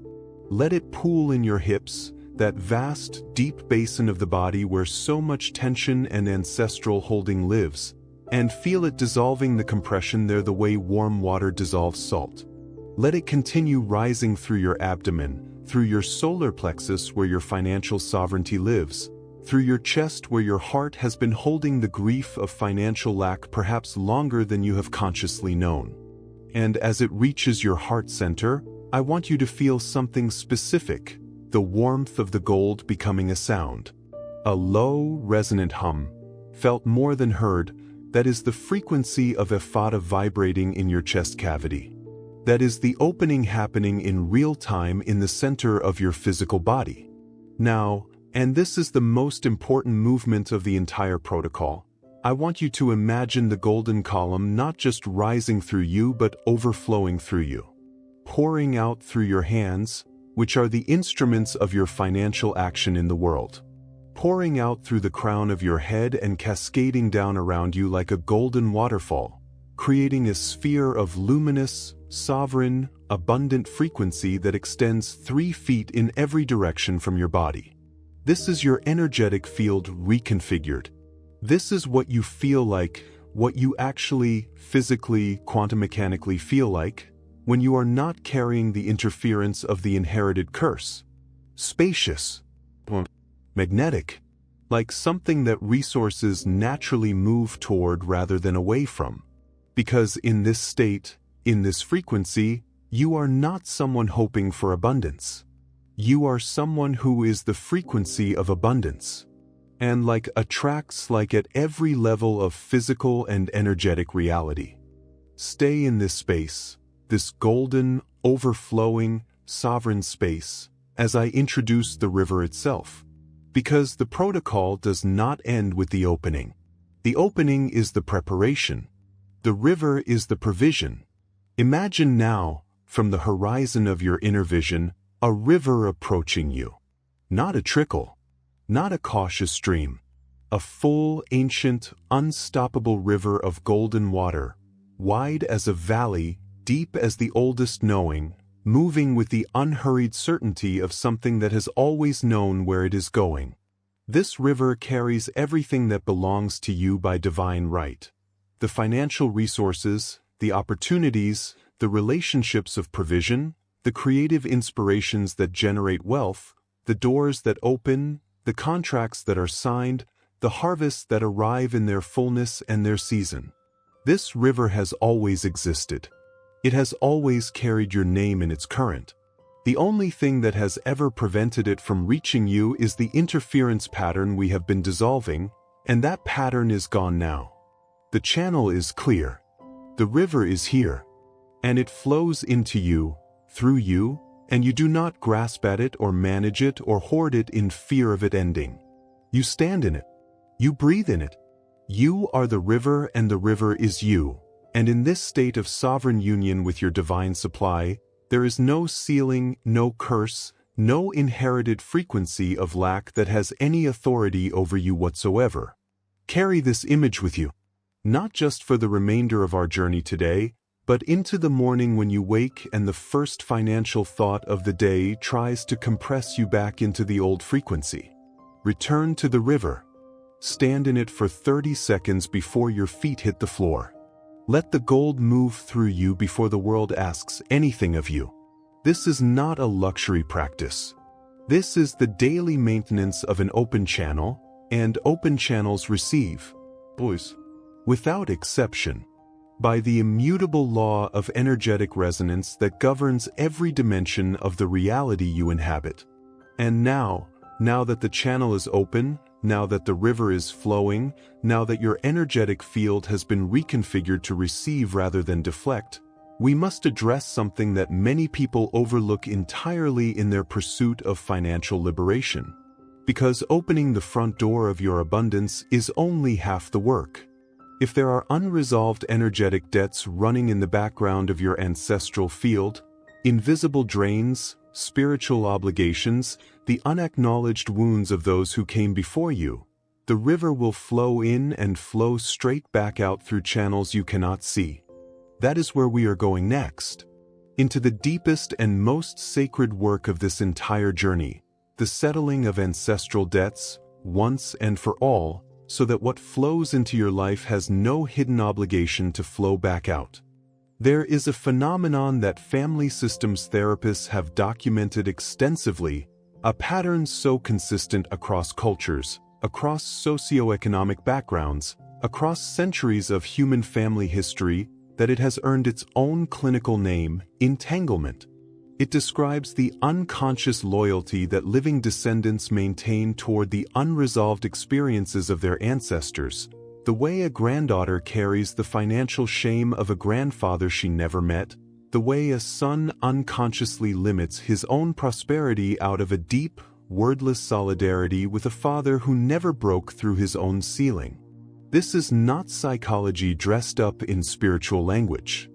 Let it pool in your hips, that vast, deep basin of the body where so much tension and ancestral holding lives, and feel it dissolving the compression there the way warm water dissolves salt. Let it continue rising through your abdomen, through your solar plexus where your financial sovereignty lives, through your chest where your heart has been holding the grief of financial lack perhaps longer than you have consciously known. And as it reaches your heart center, I want you to feel something specific, the warmth of the gold becoming a sound. A low, resonant hum, felt more than heard, that is the frequency of Effata vibrating in your chest cavity. That is the opening happening in real time in the center of your physical body. Now, and this is the most important movement of the entire protocol, I want you to imagine the golden column not just rising through you but overflowing through you. Pouring out through your hands, which are the instruments of your financial action in the world. Pouring out through the crown of your head and cascading down around you like a golden waterfall, creating a sphere of luminous, sovereign, abundant frequency that extends 3 feet in every direction from your body. This is your energetic field reconfigured. This is what you feel like, what you actually, physically, quantum mechanically feel like, when you are not carrying the interference of the inherited curse. Spacious. Magnetic, like something that resources naturally move toward rather than away from. Because in this state, in this frequency, you are not someone hoping for abundance. You are someone who is the frequency of abundance. And like attracts like at every level of physical and energetic reality. Stay in this space, this golden, overflowing, sovereign space, as I introduce the river itself. Because the protocol does not end with the opening. The opening is the preparation. The river is the provision. Imagine now, from the horizon of your inner vision, a river approaching you. Not a trickle. Not a cautious stream. A full, ancient, unstoppable river of golden water, wide as a valley, deep as the oldest knowing, moving with the unhurried certainty of something that has always known where it is going. This river carries everything that belongs to you by divine right. The financial resources, the opportunities, the relationships of provision, the creative inspirations that generate wealth, the doors that open, the contracts that are signed, the harvests that arrive in their fullness and their season. This river has always existed. It has always carried your name in its current. The only thing that has ever prevented it from reaching you is the interference pattern we have been dissolving, and that pattern is gone now. The channel is clear. The river is here. And it flows into you, through you, and you do not grasp at it or manage it or hoard it in fear of it ending. You stand in it. You breathe in it. You are the river and the river is you. And in this state of sovereign union with your divine supply, there is no ceiling, no curse, no inherited frequency of lack that has any authority over you whatsoever. Carry this image with you, not just for the remainder of our journey today, but into the morning when you wake and the first financial thought of the day tries to compress you back into the old frequency. Return to the river. Stand in it for 30 seconds before your feet hit the floor. Let the gold move through you before the world asks anything of you. This is not a luxury practice. This is the daily maintenance of an open channel, and open channels receive, without exception, by the immutable law of energetic resonance that governs every dimension of the reality you inhabit. And now that the channel is open, now that the river is flowing, now that your energetic field has been reconfigured to receive rather than deflect, we must address something that many people overlook entirely in their pursuit of financial liberation. Because opening the front door of your abundance is only half the work. If there are unresolved energetic debts running in the background of your ancestral field, invisible drains, spiritual obligations, the unacknowledged wounds of those who came before you, the river will flow in and flow straight back out through channels you cannot see. That is where we are going next. Into the deepest and most sacred work of this entire journey, the settling of ancestral debts, once and for all, so that what flows into your life has no hidden obligation to flow back out. There is a phenomenon that family systems therapists have documented extensively, a pattern so consistent across cultures, across socioeconomic backgrounds, across centuries of human family history, that it has earned its own clinical name, entanglement. It describes the unconscious loyalty that living descendants maintain toward the unresolved experiences of their ancestors, the way a granddaughter carries the financial shame of a grandfather she never met, the way a son unconsciously limits his own prosperity out of a deep, wordless solidarity with a father who never broke through his own ceiling. This is not psychology dressed up in spiritual language.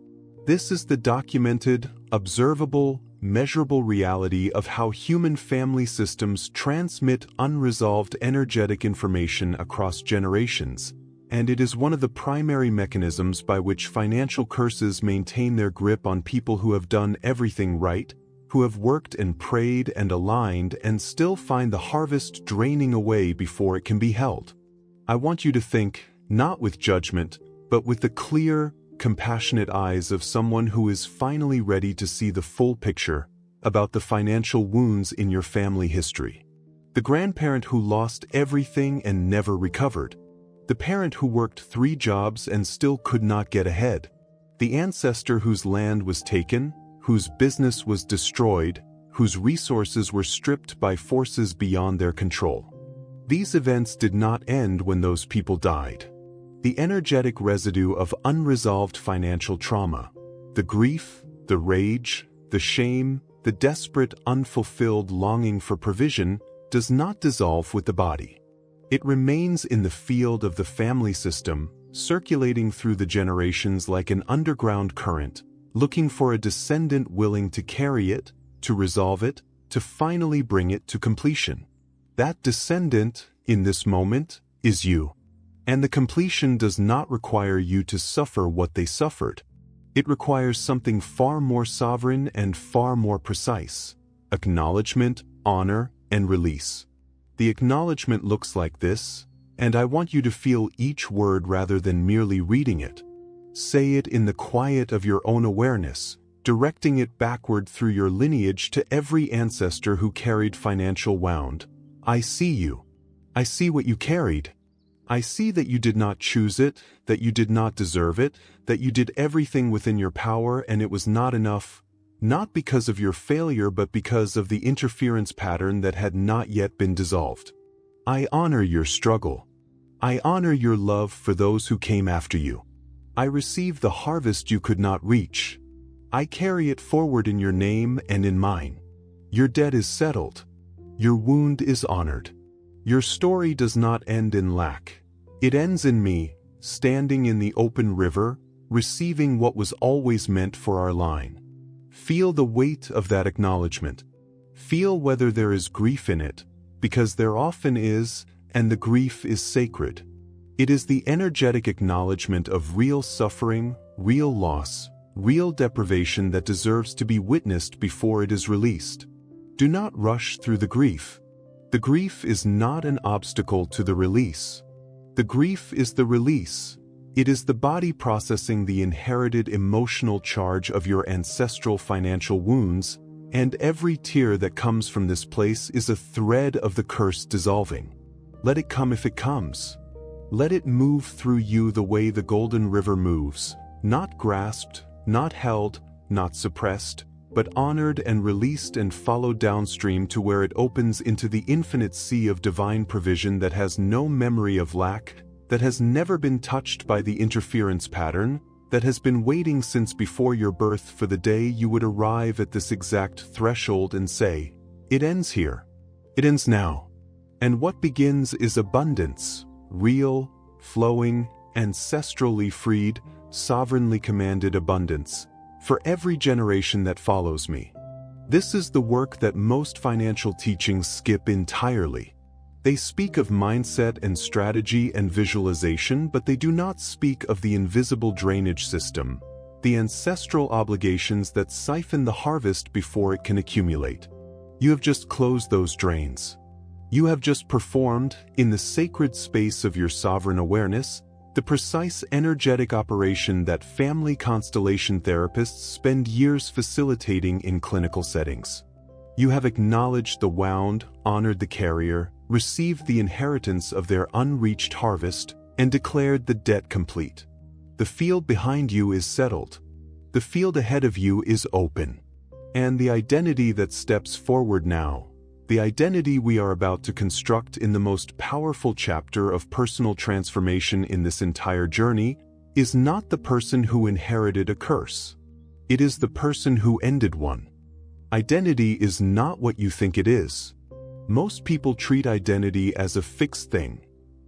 This is the documented, observable, measurable reality of how human family systems transmit unresolved energetic information across generations, and it is one of the primary mechanisms by which financial curses maintain their grip on people who have done everything right, who have worked and prayed and aligned and still find the harvest draining away before it can be held. I want you to think, not with judgment, but with the clear, compassionate eyes of someone who is finally ready to see the full picture about the financial wounds in your family history. The grandparent who lost everything and never recovered. The parent who worked 3 jobs and still could not get ahead. The ancestor whose land was taken, whose business was destroyed, whose resources were stripped by forces beyond their control. These events did not end when those people died. The energetic residue of unresolved financial trauma, the grief, the rage, the shame, the desperate, unfulfilled longing for provision, does not dissolve with the body. It remains in the field of the family system, circulating through the generations like an underground current, looking for a descendant willing to carry it, to resolve it, to finally bring it to completion. That descendant, in this moment, is you. And the completion does not require you to suffer what they suffered. It requires something far more sovereign and far more precise: acknowledgement, honor, and release. The acknowledgement looks like this, and I want you to feel each word rather than merely reading it. Say it in the quiet of your own awareness, directing it backward through your lineage to every ancestor who carried financial wound. I see you. I see what you carried. I see that you did not choose it, that you did not deserve it, that you did everything within your power and it was not enough, not because of your failure but because of the interference pattern that had not yet been dissolved. I honor your struggle. I honor your love for those who came after you. I receive the harvest you could not reach. I carry it forward in your name and in mine. Your debt is settled. Your wound is honored. Your story does not end in lack. It ends in me, standing in the open river, receiving what was always meant for our line. Feel the weight of that acknowledgement. Feel whether there is grief in it, because there often is, and the grief is sacred. It is the energetic acknowledgement of real suffering, real loss, real deprivation that deserves to be witnessed before it is released. Do not rush through the grief. The grief is not an obstacle to the release. The grief is the release. It is the body processing the inherited emotional charge of your ancestral financial wounds, and every tear that comes from this place is a thread of the curse dissolving. Let it come if it comes. Let it move through you the way the golden river moves, not grasped, not held, not suppressed, but honored and released and followed downstream to where it opens into the infinite sea of divine provision that has no memory of lack, that has never been touched by the interference pattern, that has been waiting since before your birth for the day you would arrive at this exact threshold and say, "It ends here. It ends now." And what begins is abundance, real, flowing, ancestrally freed, sovereignly commanded abundance, for every generation that follows me. This is the work that most financial teachings skip entirely. They speak of mindset and strategy and visualization, but they do not speak of the invisible drainage system, the ancestral obligations that siphon the harvest before it can accumulate. You have just closed those drains. You have just performed, in the sacred space of your sovereign awareness, the precise energetic operation that family constellation therapists spend years facilitating in clinical settings. You have acknowledged the wound, honored the carrier, received the inheritance of their unreached harvest, and declared the debt complete. The field behind you is settled. The field ahead of you is open. And the identity that steps forward now, the identity we are about to construct in the most powerful chapter of personal transformation in this entire journey, is not the person who inherited a curse. It is the person who ended one. Identity is not what you think it is. Most people treat identity as a fixed thing,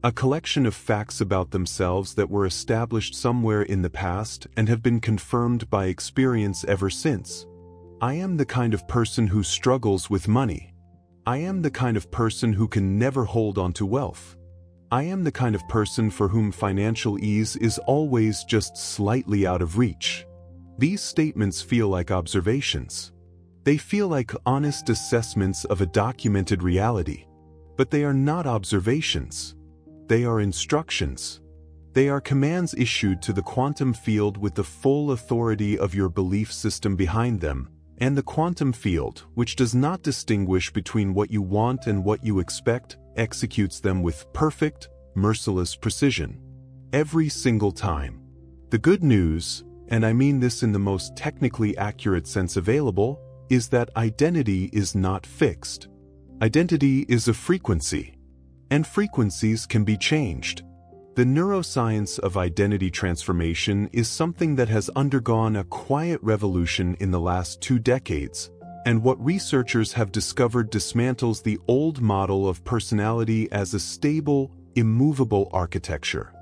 a collection of facts about themselves that were established somewhere in the past and have been confirmed by experience ever since. I am the kind of person who struggles with money. I am the kind of person who can never hold on to wealth. I am the kind of person for whom financial ease is always just slightly out of reach. These statements feel like observations. They feel like honest assessments of a documented reality. But they are not observations. They are instructions. They are commands issued to the quantum field with the full authority of your belief system behind them, and the quantum field, which does not distinguish between what you want and what you expect, executes them with perfect, merciless precision. Every single time. The good news, and I mean this in the most technically accurate sense available, is that identity is not fixed. Identity is a frequency, and frequencies can be changed. The neuroscience of identity transformation is something that has undergone a quiet revolution in the last 2 decades, and what researchers have discovered dismantles the old model of personality as a stable, immovable architecture.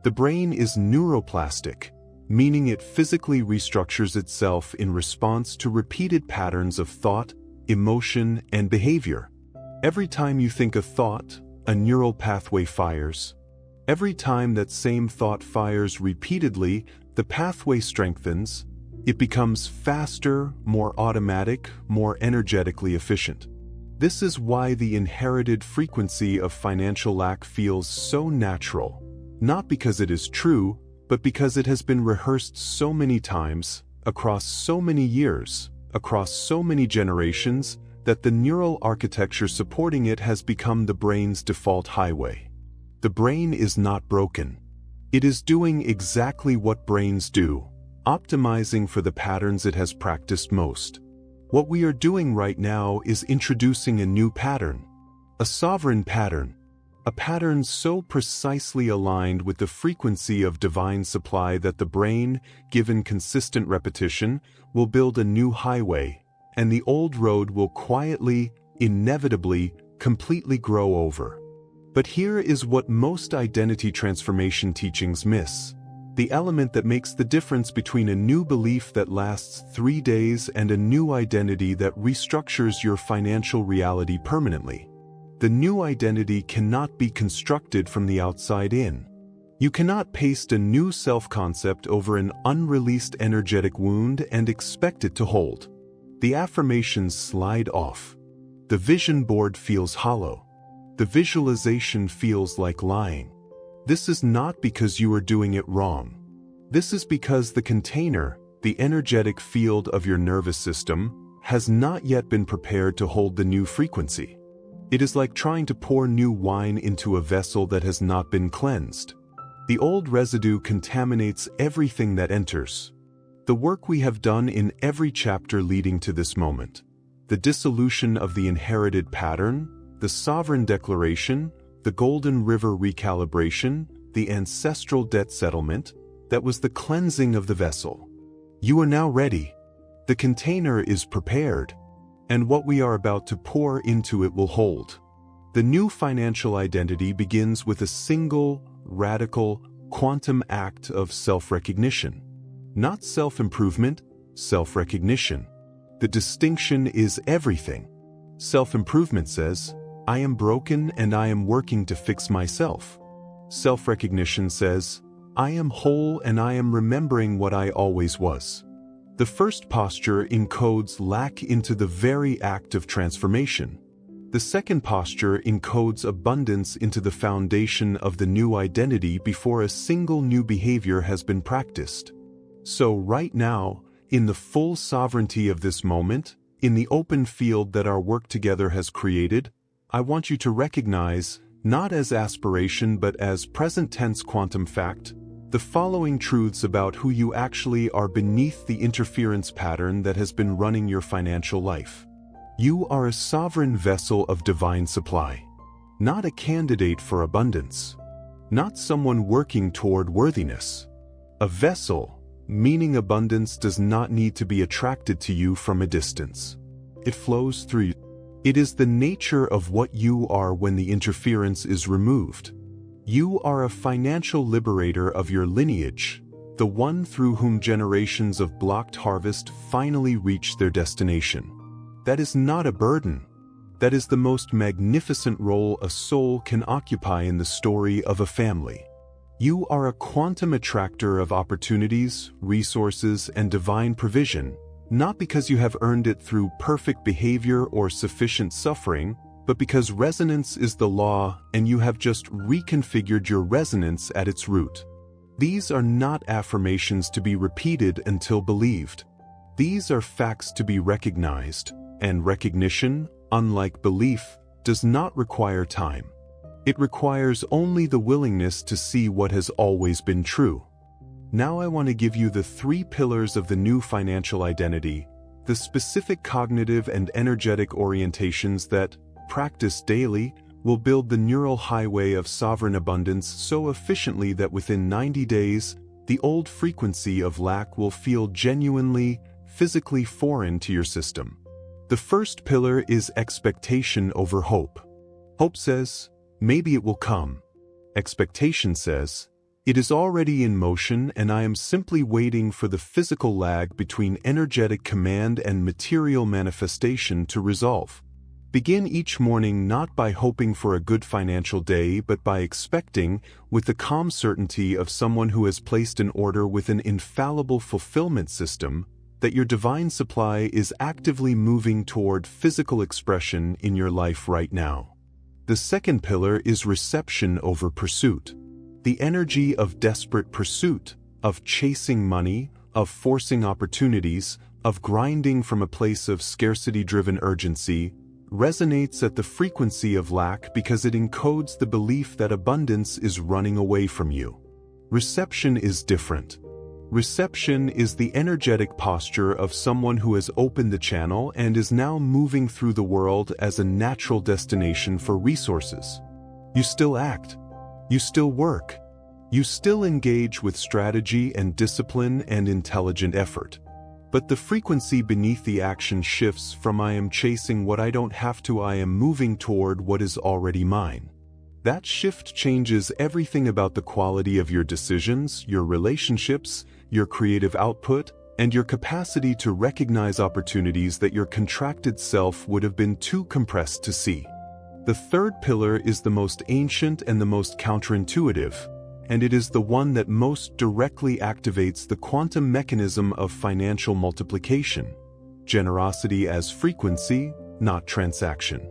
The brain is neuroplastic, meaning it physically restructures itself in response to repeated patterns of thought, emotion, and behavior. Every time you think a thought, a neural pathway fires. Every time that same thought fires repeatedly, the pathway strengthens. It becomes faster, more automatic, more energetically efficient. This is why the inherited frequency of financial lack feels so natural, not because it is true, but because it has been rehearsed so many times, across so many years, across so many generations, that the neural architecture supporting it has become the brain's default highway. The brain is not broken. It is doing exactly what brains do, optimizing for the patterns it has practiced most. What we are doing right now is introducing a new pattern, a sovereign pattern, a pattern so precisely aligned with the frequency of divine supply that the brain, given consistent repetition, will build a new highway, and the old road will quietly, inevitably, completely grow over. But here is what most identity transformation teachings miss: the element that makes the difference between a new belief that lasts 3 days and a new identity that restructures your financial reality permanently. The new identity cannot be constructed from the outside in. You cannot paste a new self-concept over an unreleased energetic wound and expect it to hold. The affirmations slide off. The vision board feels hollow. The visualization feels like lying. This is not because you are doing it wrong. This is because the container, the energetic field of your nervous system, has not yet been prepared to hold the new frequency. It is like trying to pour new wine into a vessel that has not been cleansed. The old residue contaminates everything that enters. The work we have done in every chapter leading to this moment. The dissolution of the inherited pattern, the sovereign declaration, the golden river recalibration, the ancestral debt settlement, that was the cleansing of the vessel. You are now ready. The container is prepared, and what we are about to pour into it will hold. The new financial identity begins with a single, radical, quantum act of self-recognition. Not self-improvement, self-recognition. The distinction is everything. Self-improvement says, I am broken and I am working to fix myself. Self-recognition says, I am whole and I am remembering what I always was. The first posture encodes lack into the very act of transformation. The second posture encodes abundance into the foundation of the new identity before a single new behavior has been practiced. So right now, in the full sovereignty of this moment, in the open field that our work together has created, I want you to recognize, not as aspiration but as present tense quantum fact, the following truths about who you actually are beneath the interference pattern that has been running your financial life. You are a sovereign vessel of divine supply, not a candidate for abundance, not someone working toward worthiness. A vessel, meaning abundance, does not need to be attracted to you from a distance. It flows through you. It is the nature of what you are when the interference is removed. You are a financial liberator of your lineage, the one through whom generations of blocked harvest finally reach their destination. That is not a burden. That is the most magnificent role a soul can occupy in the story of a family. You are a quantum attractor of opportunities, resources, and divine provision, not because you have earned it through perfect behavior or sufficient suffering, but because resonance is the law and you have just reconfigured your resonance at its root. These are not affirmations to be repeated until believed. These are facts to be recognized, and recognition, unlike belief, does not require time. It requires only the willingness to see what has always been true. Now I want to give you the 3 pillars of the new financial identity, the specific cognitive and energetic orientations that, practiced daily, will build the neural highway of sovereign abundance so efficiently that within 90 days, the old frequency of lack will feel genuinely, physically foreign to your system. The first pillar is expectation over hope. Hope says, maybe it will come. Expectation says, it is already in motion and I am simply waiting for the physical lag between energetic command and material manifestation to resolve. Begin each morning not by hoping for a good financial day but by expecting, with the calm certainty of someone who has placed an order with an infallible fulfillment system, that your divine supply is actively moving toward physical expression in your life right now. The second pillar is reception over pursuit. The energy of desperate pursuit, of chasing money, of forcing opportunities, of grinding from a place of scarcity-driven urgency, resonates at the frequency of lack because it encodes the belief that abundance is running away from you. Reception is different. Reception is the energetic posture of someone who has opened the channel and is now moving through the world as a natural destination for resources. You still act. You still work. You still engage with strategy and discipline and intelligent effort. But the frequency beneath the action shifts from I am chasing what I don't have to I am moving toward what is already mine. That shift changes everything about the quality of your decisions, your relationships, your creative output, and your capacity to recognize opportunities that your contracted self would have been too compressed to see. The third pillar is the most ancient and the most counterintuitive, and it is the one that most directly activates the quantum mechanism of financial multiplication. Generosity as frequency, not transaction.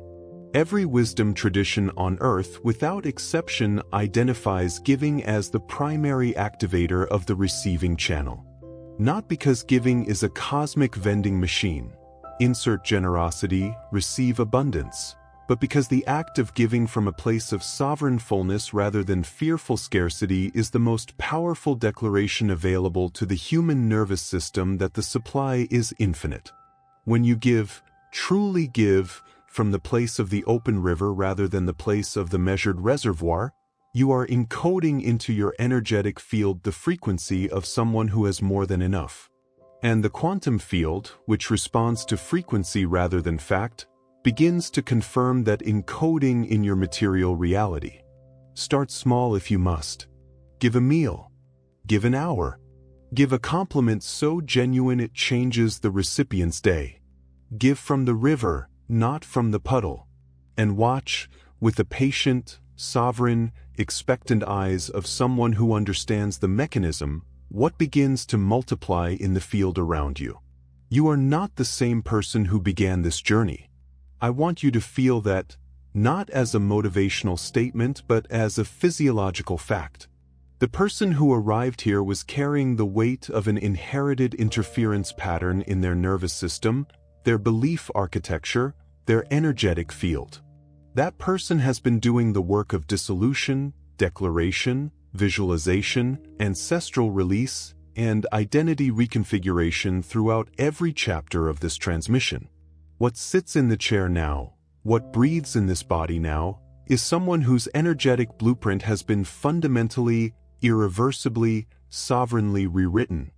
Every wisdom tradition on Earth, without exception, identifies giving as the primary activator of the receiving channel. Not because giving is a cosmic vending machine. Insert generosity, receive abundance. but because the act of giving from a place of sovereign fullness rather than fearful scarcity is the most powerful declaration available to the human nervous system that the supply is infinite. When you give, truly give, from the place of the open river rather than the place of the measured reservoir, you are encoding into your energetic field the frequency of someone who has more than enough. And the quantum field, which responds to frequency rather than fact, begins to confirm that encoding in your material reality. Start small if you must. Give a meal. Give an hour. Give a compliment so genuine it changes the recipient's day. Give from the river, not from the puddle. And watch, with the patient, sovereign, expectant eyes of someone who understands the mechanism, what begins to multiply in the field around you. You are not the same person who began this journey. I want you to feel that, not as a motivational statement but as a physiological fact. The person who arrived here was carrying the weight of an inherited interference pattern in their nervous system, their belief architecture, their energetic field. That person has been doing the work of dissolution, declaration, visualization, ancestral release, and identity reconfiguration throughout every chapter of this transmission. What sits in the chair now, what breathes in this body now, is someone whose energetic blueprint has been fundamentally, irreversibly, sovereignly rewritten.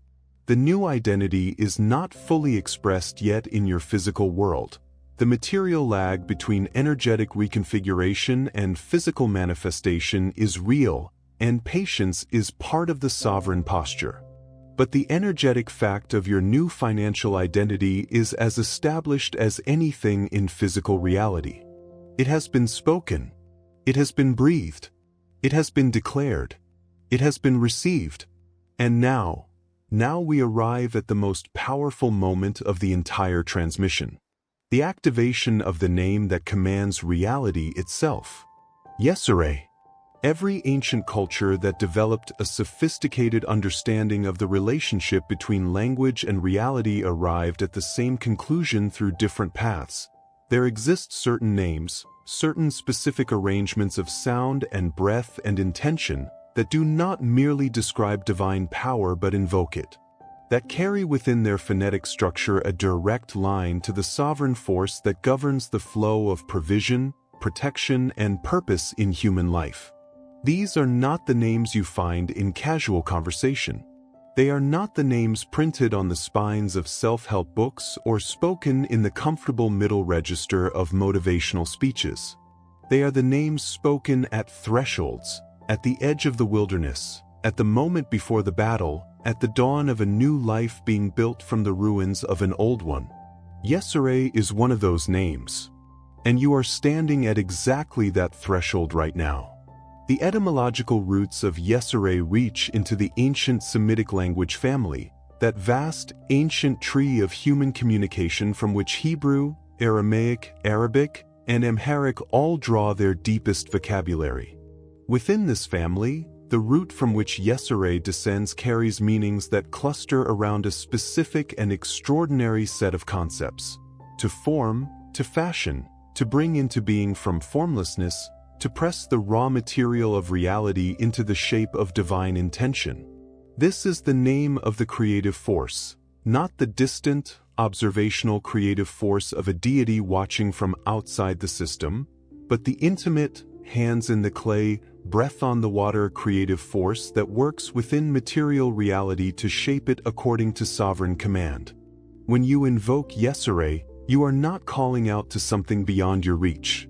The new identity is not fully expressed yet in your physical world. The material lag between energetic reconfiguration and physical manifestation is real, and patience is part of the sovereign posture. But the energetic fact of your new financial identity is as established as anything in physical reality. It has been spoken. It has been breathed. It has been declared. It has been received. And now we arrive at the most powerful moment of the entire transmission. The activation of the name that commands reality itself. YESERAYE. Every ancient culture that developed a sophisticated understanding of the relationship between language and reality arrived at the same conclusion through different paths. There exist certain names, certain specific arrangements of sound and breath and intention that do not merely describe divine power but invoke it, that carry within their phonetic structure a direct line to the sovereign force that governs the flow of provision, protection, and purpose in human life. These are not the names you find in casual conversation. They are not the names printed on the spines of self-help books or spoken in the comfortable middle register of motivational speeches. They are the names spoken at thresholds, at the edge of the wilderness, at the moment before the battle, at the dawn of a new life being built from the ruins of an old one. YESERAYE is one of those names. And you are standing at exactly that threshold right now. The etymological roots of YESERAYE reach into the ancient Semitic language family, that vast, ancient tree of human communication from which Hebrew, Aramaic, Arabic, and Amharic all draw their deepest vocabulary. Within this family, the root from which YESERAYE descends carries meanings that cluster around a specific and extraordinary set of concepts. To form, to fashion, to bring into being from formlessness, to press the raw material of reality into the shape of divine intention. This is the name of the creative force, not the distant, observational creative force of a deity watching from outside the system, but the intimate, hands in the clay, breath on the water creative force that works within material reality to shape it according to sovereign command. When you invoke YESERAYE, you are not calling out to something beyond your reach.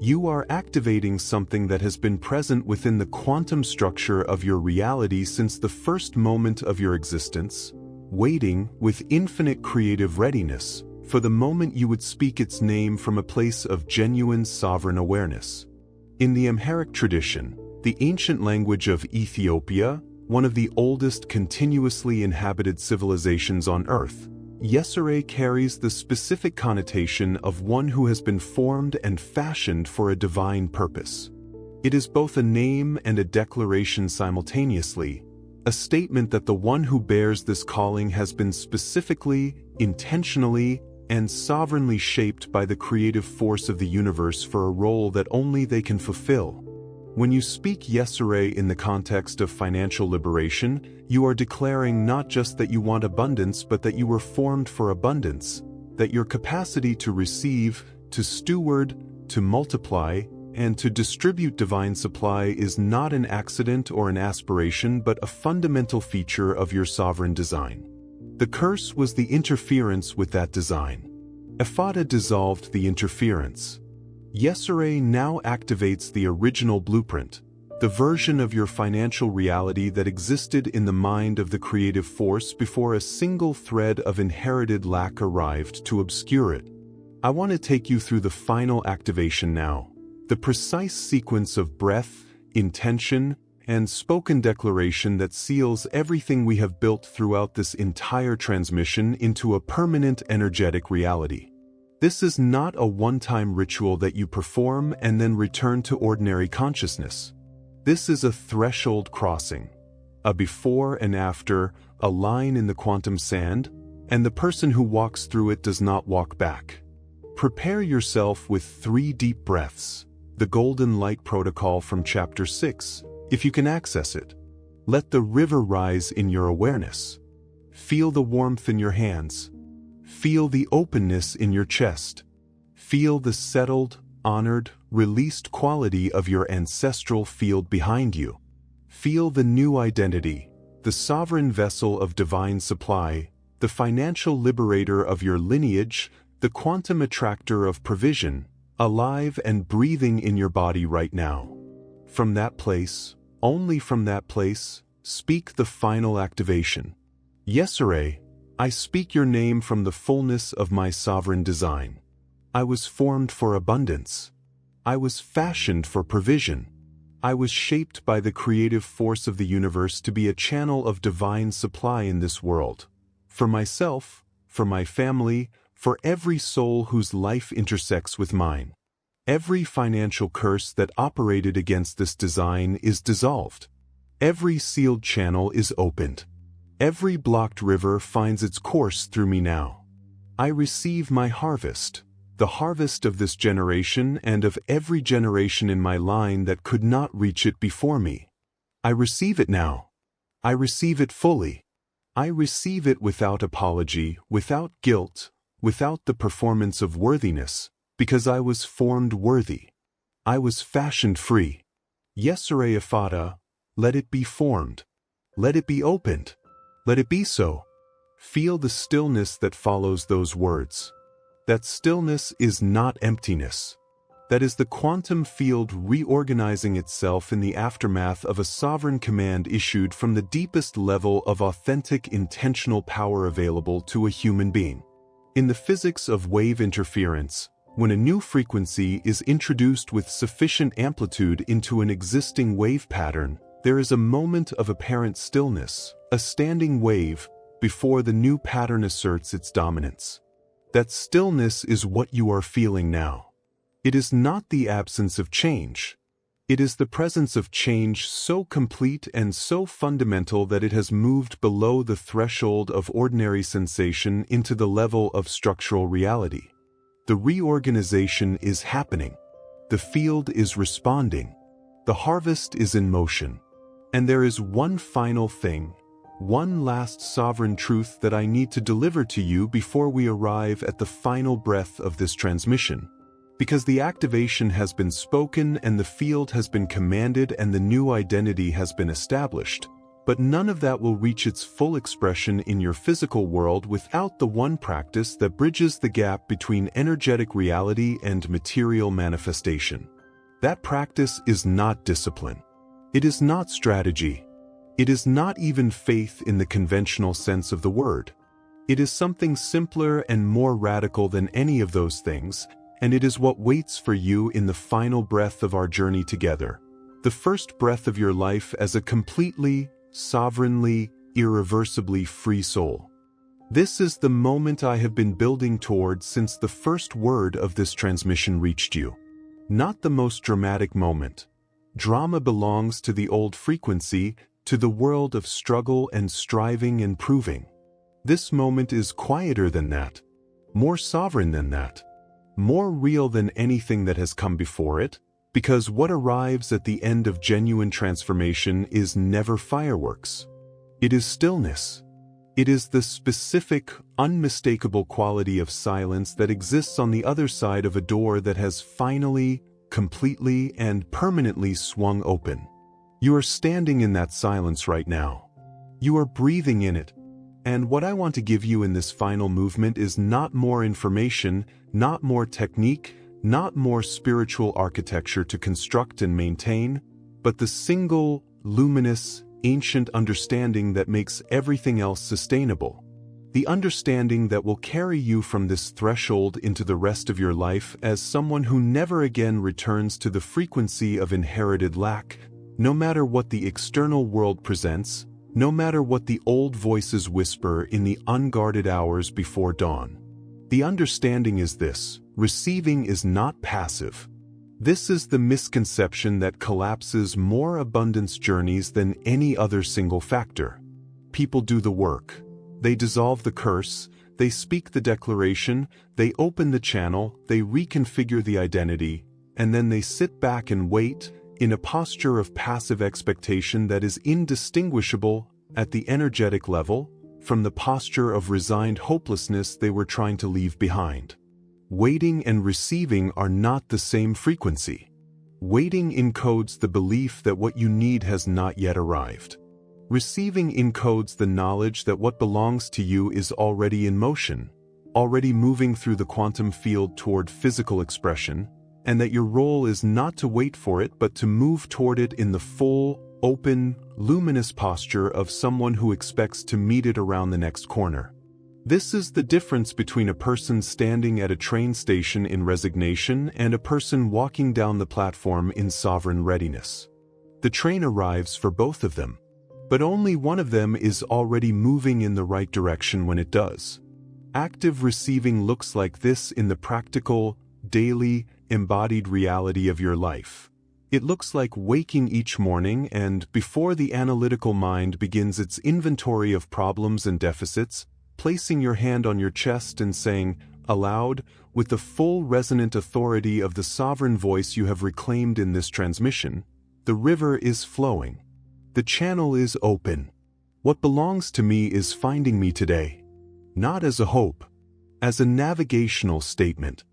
You are activating something that has been present within the quantum structure of your reality since the first moment of your existence, waiting with infinite creative readiness for the moment you would speak its name from a place of genuine sovereign awareness. In the Amharic tradition, the ancient language of Ethiopia, one of the oldest continuously inhabited civilizations on Earth, YESERAYE carries the specific connotation of one who has been formed and fashioned for a divine purpose. It is both a name and a declaration simultaneously, a statement that the one who bears this calling has been specifically, intentionally, and sovereignly shaped by the creative force of the universe for a role that only they can fulfill. When you speak YESERAYE in the context of financial liberation, you are declaring not just that you want abundance but that you were formed for abundance, that your capacity to receive, to steward, to multiply, and to distribute divine supply is not an accident or an aspiration but a fundamental feature of your sovereign design. The curse was the interference with that design. Effata dissolved the interference. YESERAYE now activates the original blueprint, the version of your financial reality that existed in the mind of the creative force before a single thread of inherited lack arrived to obscure it. I want to take you through the final activation now, the precise sequence of breath, intention, and spoken declaration that seals everything we have built throughout this entire transmission into a permanent energetic reality. This is not a one-time ritual that you perform and then return to ordinary consciousness. This is a threshold crossing, a before and after, a line in the quantum sand, and the person who walks through it does not walk back. Prepare yourself with 3 deep breaths, the Golden Light Protocol from Chapter 6, if you can access it. Let the river rise in your awareness. Feel the warmth in your hands. Feel the openness in your chest. Feel the settled, honored, released quality of your ancestral field behind you. Feel the new identity, the sovereign vessel of divine supply, the financial liberator of your lineage, the quantum attractor of provision, alive and breathing in your body right now. From that place, only from that place, speak the final activation. YESERAYE, I speak your name from the fullness of my sovereign design. I was formed for abundance. I was fashioned for provision. I was shaped by the creative force of the universe to be a channel of divine supply in this world. For myself, for my family, for every soul whose life intersects with mine. Every financial curse that operated against this design is dissolved. Every sealed channel is opened. Every blocked river finds its course through me now. I receive my harvest, the harvest of this generation and of every generation in my line that could not reach it before me. I receive it now. I receive it fully. I receive it without apology, without guilt, without the performance of worthiness, because I was formed worthy. I was fashioned free. YESERAYE EFFATA, let it be formed. Let it be opened. Let it be so. Feel the stillness that follows those words. That stillness is not emptiness. That is the quantum field reorganizing itself in the aftermath of a sovereign command issued from the deepest level of authentic intentional power available to a human being. In the physics of wave interference, when a new frequency is introduced with sufficient amplitude into an existing wave pattern, there is a moment of apparent stillness, a standing wave, before the new pattern asserts its dominance. That stillness is what you are feeling now. It is not the absence of change. It is the presence of change so complete and so fundamental that it has moved below the threshold of ordinary sensation into the level of structural reality. The reorganization is happening. The field is responding. The harvest is in motion. And there is one final thing, one last sovereign truth that I need to deliver to you before we arrive at the final breath of this transmission. Because the activation has been spoken and the field has been commanded and the new identity has been established, but none of that will reach its full expression in your physical world without the one practice that bridges the gap between energetic reality and material manifestation. That practice is not discipline. It is not strategy. It is not even faith in the conventional sense of the word. It is something simpler and more radical than any of those things, and it is what waits for you in the final breath of our journey together. The first breath of your life as a completely, sovereignly, irreversibly free soul. This is the moment I have been building toward since the first word of this transmission reached you. Not the most dramatic moment. Drama belongs to the old frequency, to the world of struggle and striving and proving. This moment is quieter than that. more sovereign than that, more real than anything that has come before it, because what arrives at the end of genuine transformation is never fireworks. It is stillness. It is the specific, unmistakable quality of silence that exists on the other side of a door that has finally, completely, and permanently swung open. You are standing in that silence right now. You are breathing in it. And what I want to give you in this final movement is not more information, not more technique, not more spiritual architecture to construct and maintain, but the single, luminous, ancient understanding that makes everything else sustainable. The understanding that will carry you from this threshold into the rest of your life as someone who never again returns to the frequency of inherited lack, no matter what the external world presents, no matter what the old voices whisper in the unguarded hours before dawn. The understanding is this: receiving is not passive. This is the misconception that collapses more abundance journeys than any other single factor. People do the work. They dissolve the curse, they speak the declaration, they open the channel, they reconfigure the identity, and then they sit back and wait, in a posture of passive expectation that is indistinguishable, at the energetic level, from the posture of resigned hopelessness they were trying to leave behind. Waiting and receiving are not the same frequency. Waiting encodes the belief that what you need has not yet arrived. Receiving encodes the knowledge that what belongs to you is already in motion, already moving through the quantum field toward physical expression, and that your role is not to wait for it but to move toward it in the full, open, luminous posture of someone who expects to meet it around the next corner. This is the difference between a person standing at a train station in resignation and a person walking down the platform in sovereign readiness. The train arrives for both of them, but only one of them is already moving in the right direction when it does. Active receiving looks like this in the practical, daily, embodied reality of your life. It looks like waking each morning and, before the analytical mind begins its inventory of problems and deficits, placing your hand on your chest and saying, aloud, with the full resonant authority of the sovereign voice you have reclaimed in this transmission, the river is flowing. The channel is open. What belongs to me is finding me today. Not as a hope, as a navigational statement,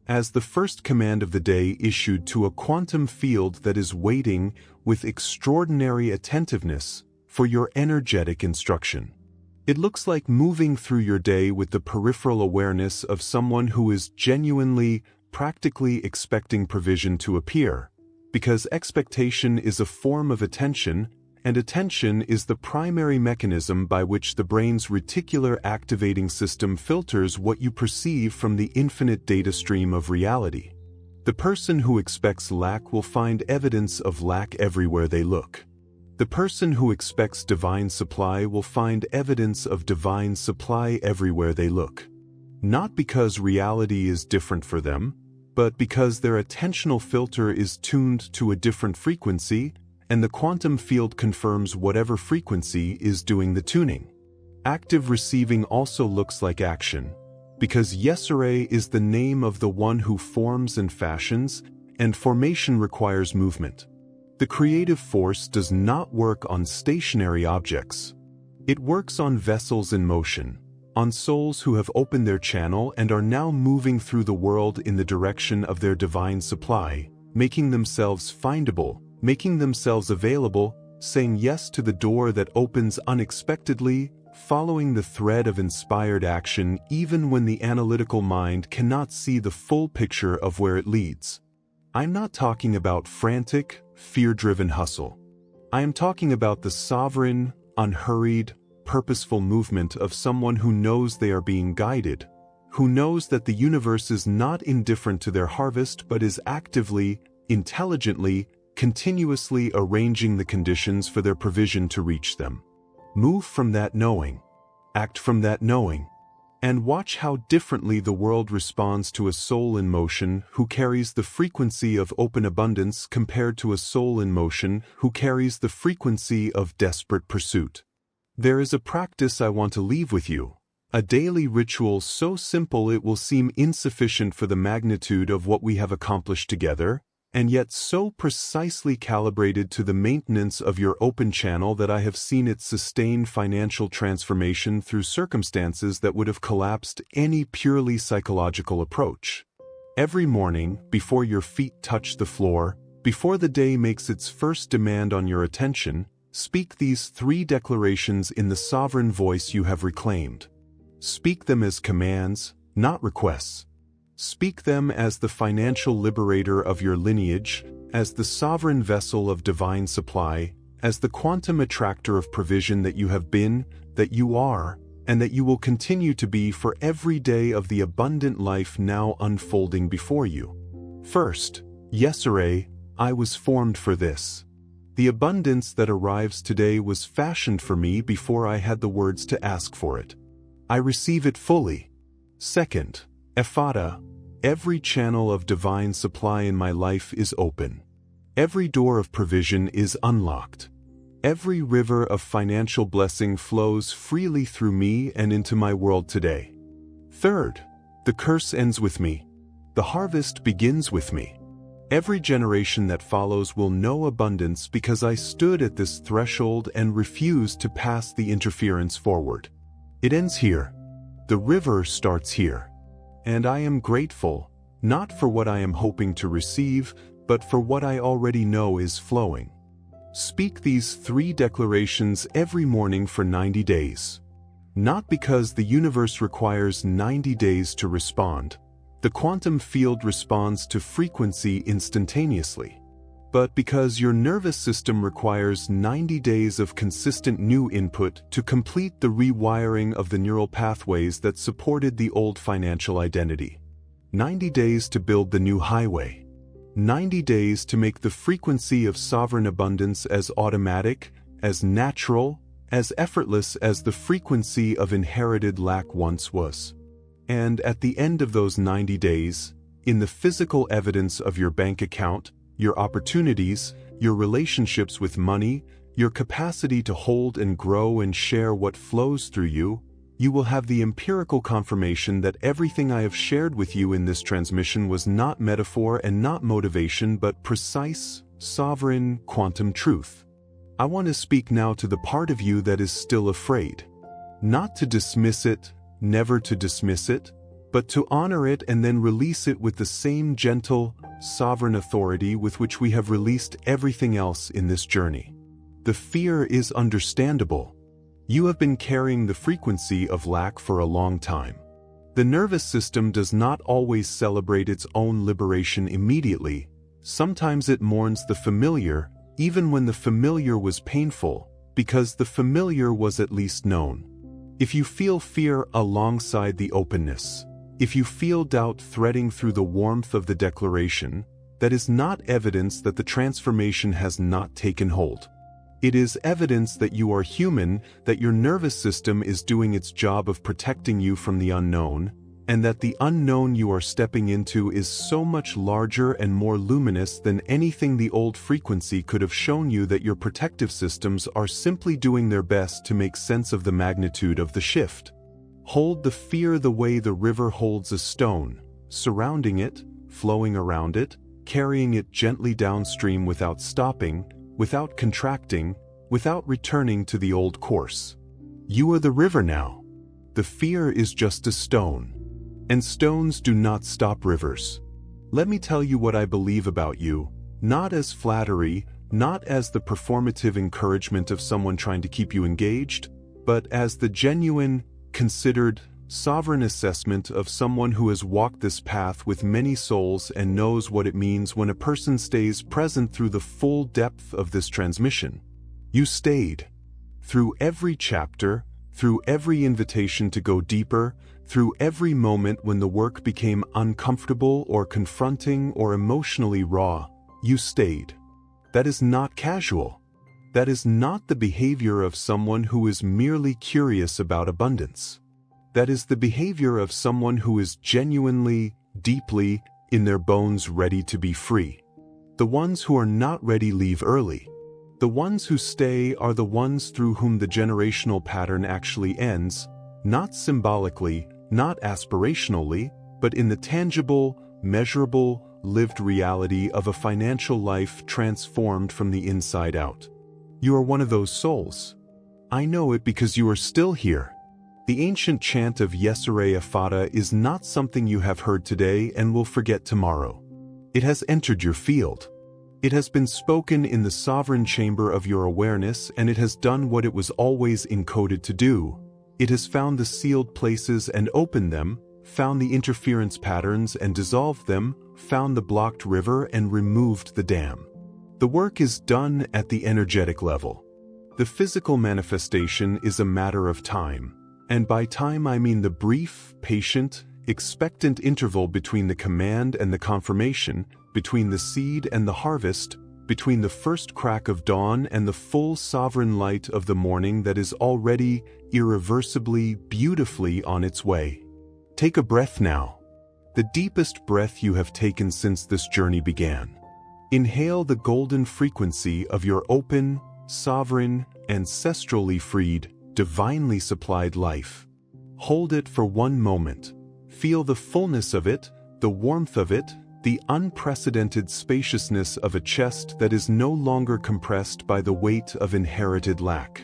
as the first command of the day issued to a quantum field that is waiting with extraordinary attentiveness for your energetic instruction. It looks like moving through your day with the peripheral awareness of someone who is genuinely, practically expecting provision to appear, because expectation is a form of attention, and attention is the primary mechanism by which the brain's reticular activating system filters what you perceive from the infinite data stream of reality. The person who expects lack will find evidence of lack everywhere they look. The person who expects divine supply will find evidence of divine supply everywhere they look. Not because reality is different for them, but because their attentional filter is tuned to a different frequency, and the quantum field confirms whatever frequency is doing the tuning. Active receiving also looks like action, because YESERAYE is the name of the one who forms and fashions, and formation requires movement. The creative force does not work on stationary objects. It works on vessels in motion, on souls who have opened their channel and are now moving through the world in the direction of their divine supply, making themselves findable, making themselves available, saying yes to the door that opens unexpectedly, following the thread of inspired action even when the analytical mind cannot see the full picture of where it leads. I'm not talking about frantic, fear-driven hustle. I am talking about the sovereign, unhurried, purposeful movement of someone who knows they are being guided, who knows that the universe is not indifferent to their harvest but is actively, intelligently, continuously arranging the conditions for their provision to reach them. Move from that knowing, act from that knowing, and watch how differently the world responds to a soul in motion who carries the frequency of open abundance compared to a soul in motion who carries the frequency of desperate pursuit. There is a practice I want to leave with you, A daily ritual so simple it will seem insufficient for the magnitude of what we have accomplished together, and yet so precisely calibrated to the maintenance of your open channel that I have seen it sustain financial transformation through circumstances that would have collapsed any purely psychological approach. Every morning, before your feet touch the floor, before the day makes its first demand on your attention, speak these 3 declarations in the sovereign voice you have reclaimed. Speak them as commands, not requests. Speak them as the financial liberator of your lineage, as the sovereign vessel of divine supply, as the quantum attractor of provision that you have been, that you are, and that you will continue to be for every day of the abundant life now unfolding before you. First, YESERAYE, I was formed for this. The abundance that arrives today was fashioned for me before I had the words to ask for it. I receive it fully. Second, EFFATA, every channel of divine supply in my life is open. Every door of provision is unlocked. Every river of financial blessing flows freely through me and into my world today. Third, the curse ends with me. The harvest begins with me. Every generation that follows will know abundance because I stood at this threshold and refused to pass the interference forward. It ends here. The river starts here. And I am grateful, not for what I am hoping to receive, but for what I already know is flowing. Speak these 3 declarations every morning for 90 days. Not because the universe requires 90 days to respond. The quantum field responds to frequency instantaneously. But because your nervous system requires 90 days of consistent new input to complete the rewiring of the neural pathways that supported the old financial identity. 90 days to build the new highway. 90 days to make the frequency of sovereign abundance as automatic, as natural, as effortless as the frequency of inherited lack once was. And at the end of those 90 days, in the physical evidence of your bank account, your opportunities, your relationships with money, your capacity to hold and grow and share what flows through you, you will have the empirical confirmation that everything I have shared with you in this transmission was not metaphor and not motivation but precise, sovereign, quantum truth. I want to speak now to the part of you that is still afraid. Not to dismiss it, never to dismiss it, but to honor it and then release it with the same gentle, sovereign authority with which we have released everything else in this journey. The fear is understandable. You have been carrying the frequency of lack for a long time. The nervous system does not always celebrate its own liberation immediately. Sometimes it mourns the familiar, even when the familiar was painful, because the familiar was at least known. If you feel fear alongside the openness, if you feel doubt threading through the warmth of the declaration, that is not evidence that the transformation has not taken hold. It is evidence that you are human, that your nervous system is doing its job of protecting you from the unknown, and that the unknown you are stepping into is so much larger and more luminous than anything the old frequency could have shown you, that your protective systems are simply doing their best to make sense of the magnitude of the shift. Hold the fear the way the river holds a stone, surrounding it, flowing around it, carrying it gently downstream without stopping, without contracting, without returning to the old course. You are the river now. The fear is just a stone. And stones do not stop rivers. Let me tell you what I believe about you, not as flattery, not as the performative encouragement of someone trying to keep you engaged, but as the genuine, considered, sovereign assessment of someone who has walked this path with many souls and knows what it means when a person stays present through the full depth of this transmission. You stayed. Through every chapter, through every invitation to go deeper, through every moment when the work became uncomfortable or confronting or emotionally raw, you stayed. That is not casual. That is not the behavior of someone who is merely curious about abundance. That is the behavior of someone who is genuinely, deeply, in their bones ready to be free. The ones who are not ready leave early. The ones who stay are the ones through whom the generational pattern actually ends, Not symbolically, not aspirationally, but in the tangible, measurable, lived reality of a financial life transformed from the inside out. You are one of those souls. I know it because you are still here. The ancient chant of YESERAYE EFFATA is not something you have heard today and will forget tomorrow. It has entered your field. It has been spoken in the sovereign chamber of your awareness, and it has done what it was always encoded to do. It has found the sealed places and opened them, found the interference patterns and dissolved them, found the blocked river and removed the dam. The work is done at the energetic level. The physical manifestation is a matter of time, and by time I mean the brief, patient, expectant interval between the command and the confirmation, between the seed and the harvest, between the first crack of dawn and the full sovereign light of the morning that is already, irreversibly, beautifully on its way. Take a breath now, the deepest breath you have taken since this journey began. Inhale the golden frequency of your open, sovereign, ancestrally freed, divinely supplied life. Hold it for one moment. Feel the fullness of it, the warmth of it, the unprecedented spaciousness of a chest that is no longer compressed by the weight of inherited lack.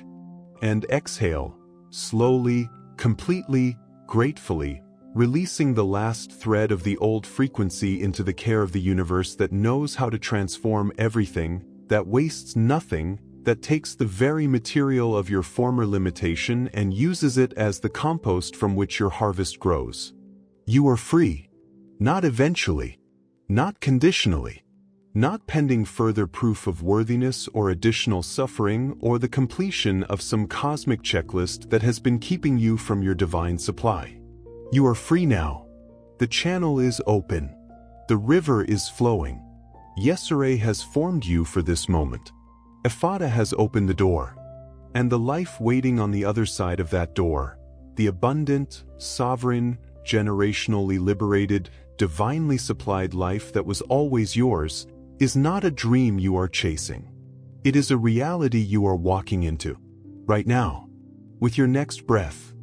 And exhale, slowly, completely, gratefully, releasing the last thread of the old frequency into the care of the universe that knows how to transform everything, that wastes nothing, that takes the very material of your former limitation and uses it as the compost from which your harvest grows. You are free. Not eventually. Not conditionally. Not pending further proof of worthiness or additional suffering or the completion of some cosmic checklist that has been keeping you from your divine supply. You are free now. The channel is open. The river is flowing. YESERAYE has formed you for this moment. EFFATA has opened the door. And the life waiting on the other side of that door, the abundant, sovereign, generationally liberated, divinely supplied life that was always yours, is not a dream you are chasing. It is a reality you are walking into. Right now. With your next breath.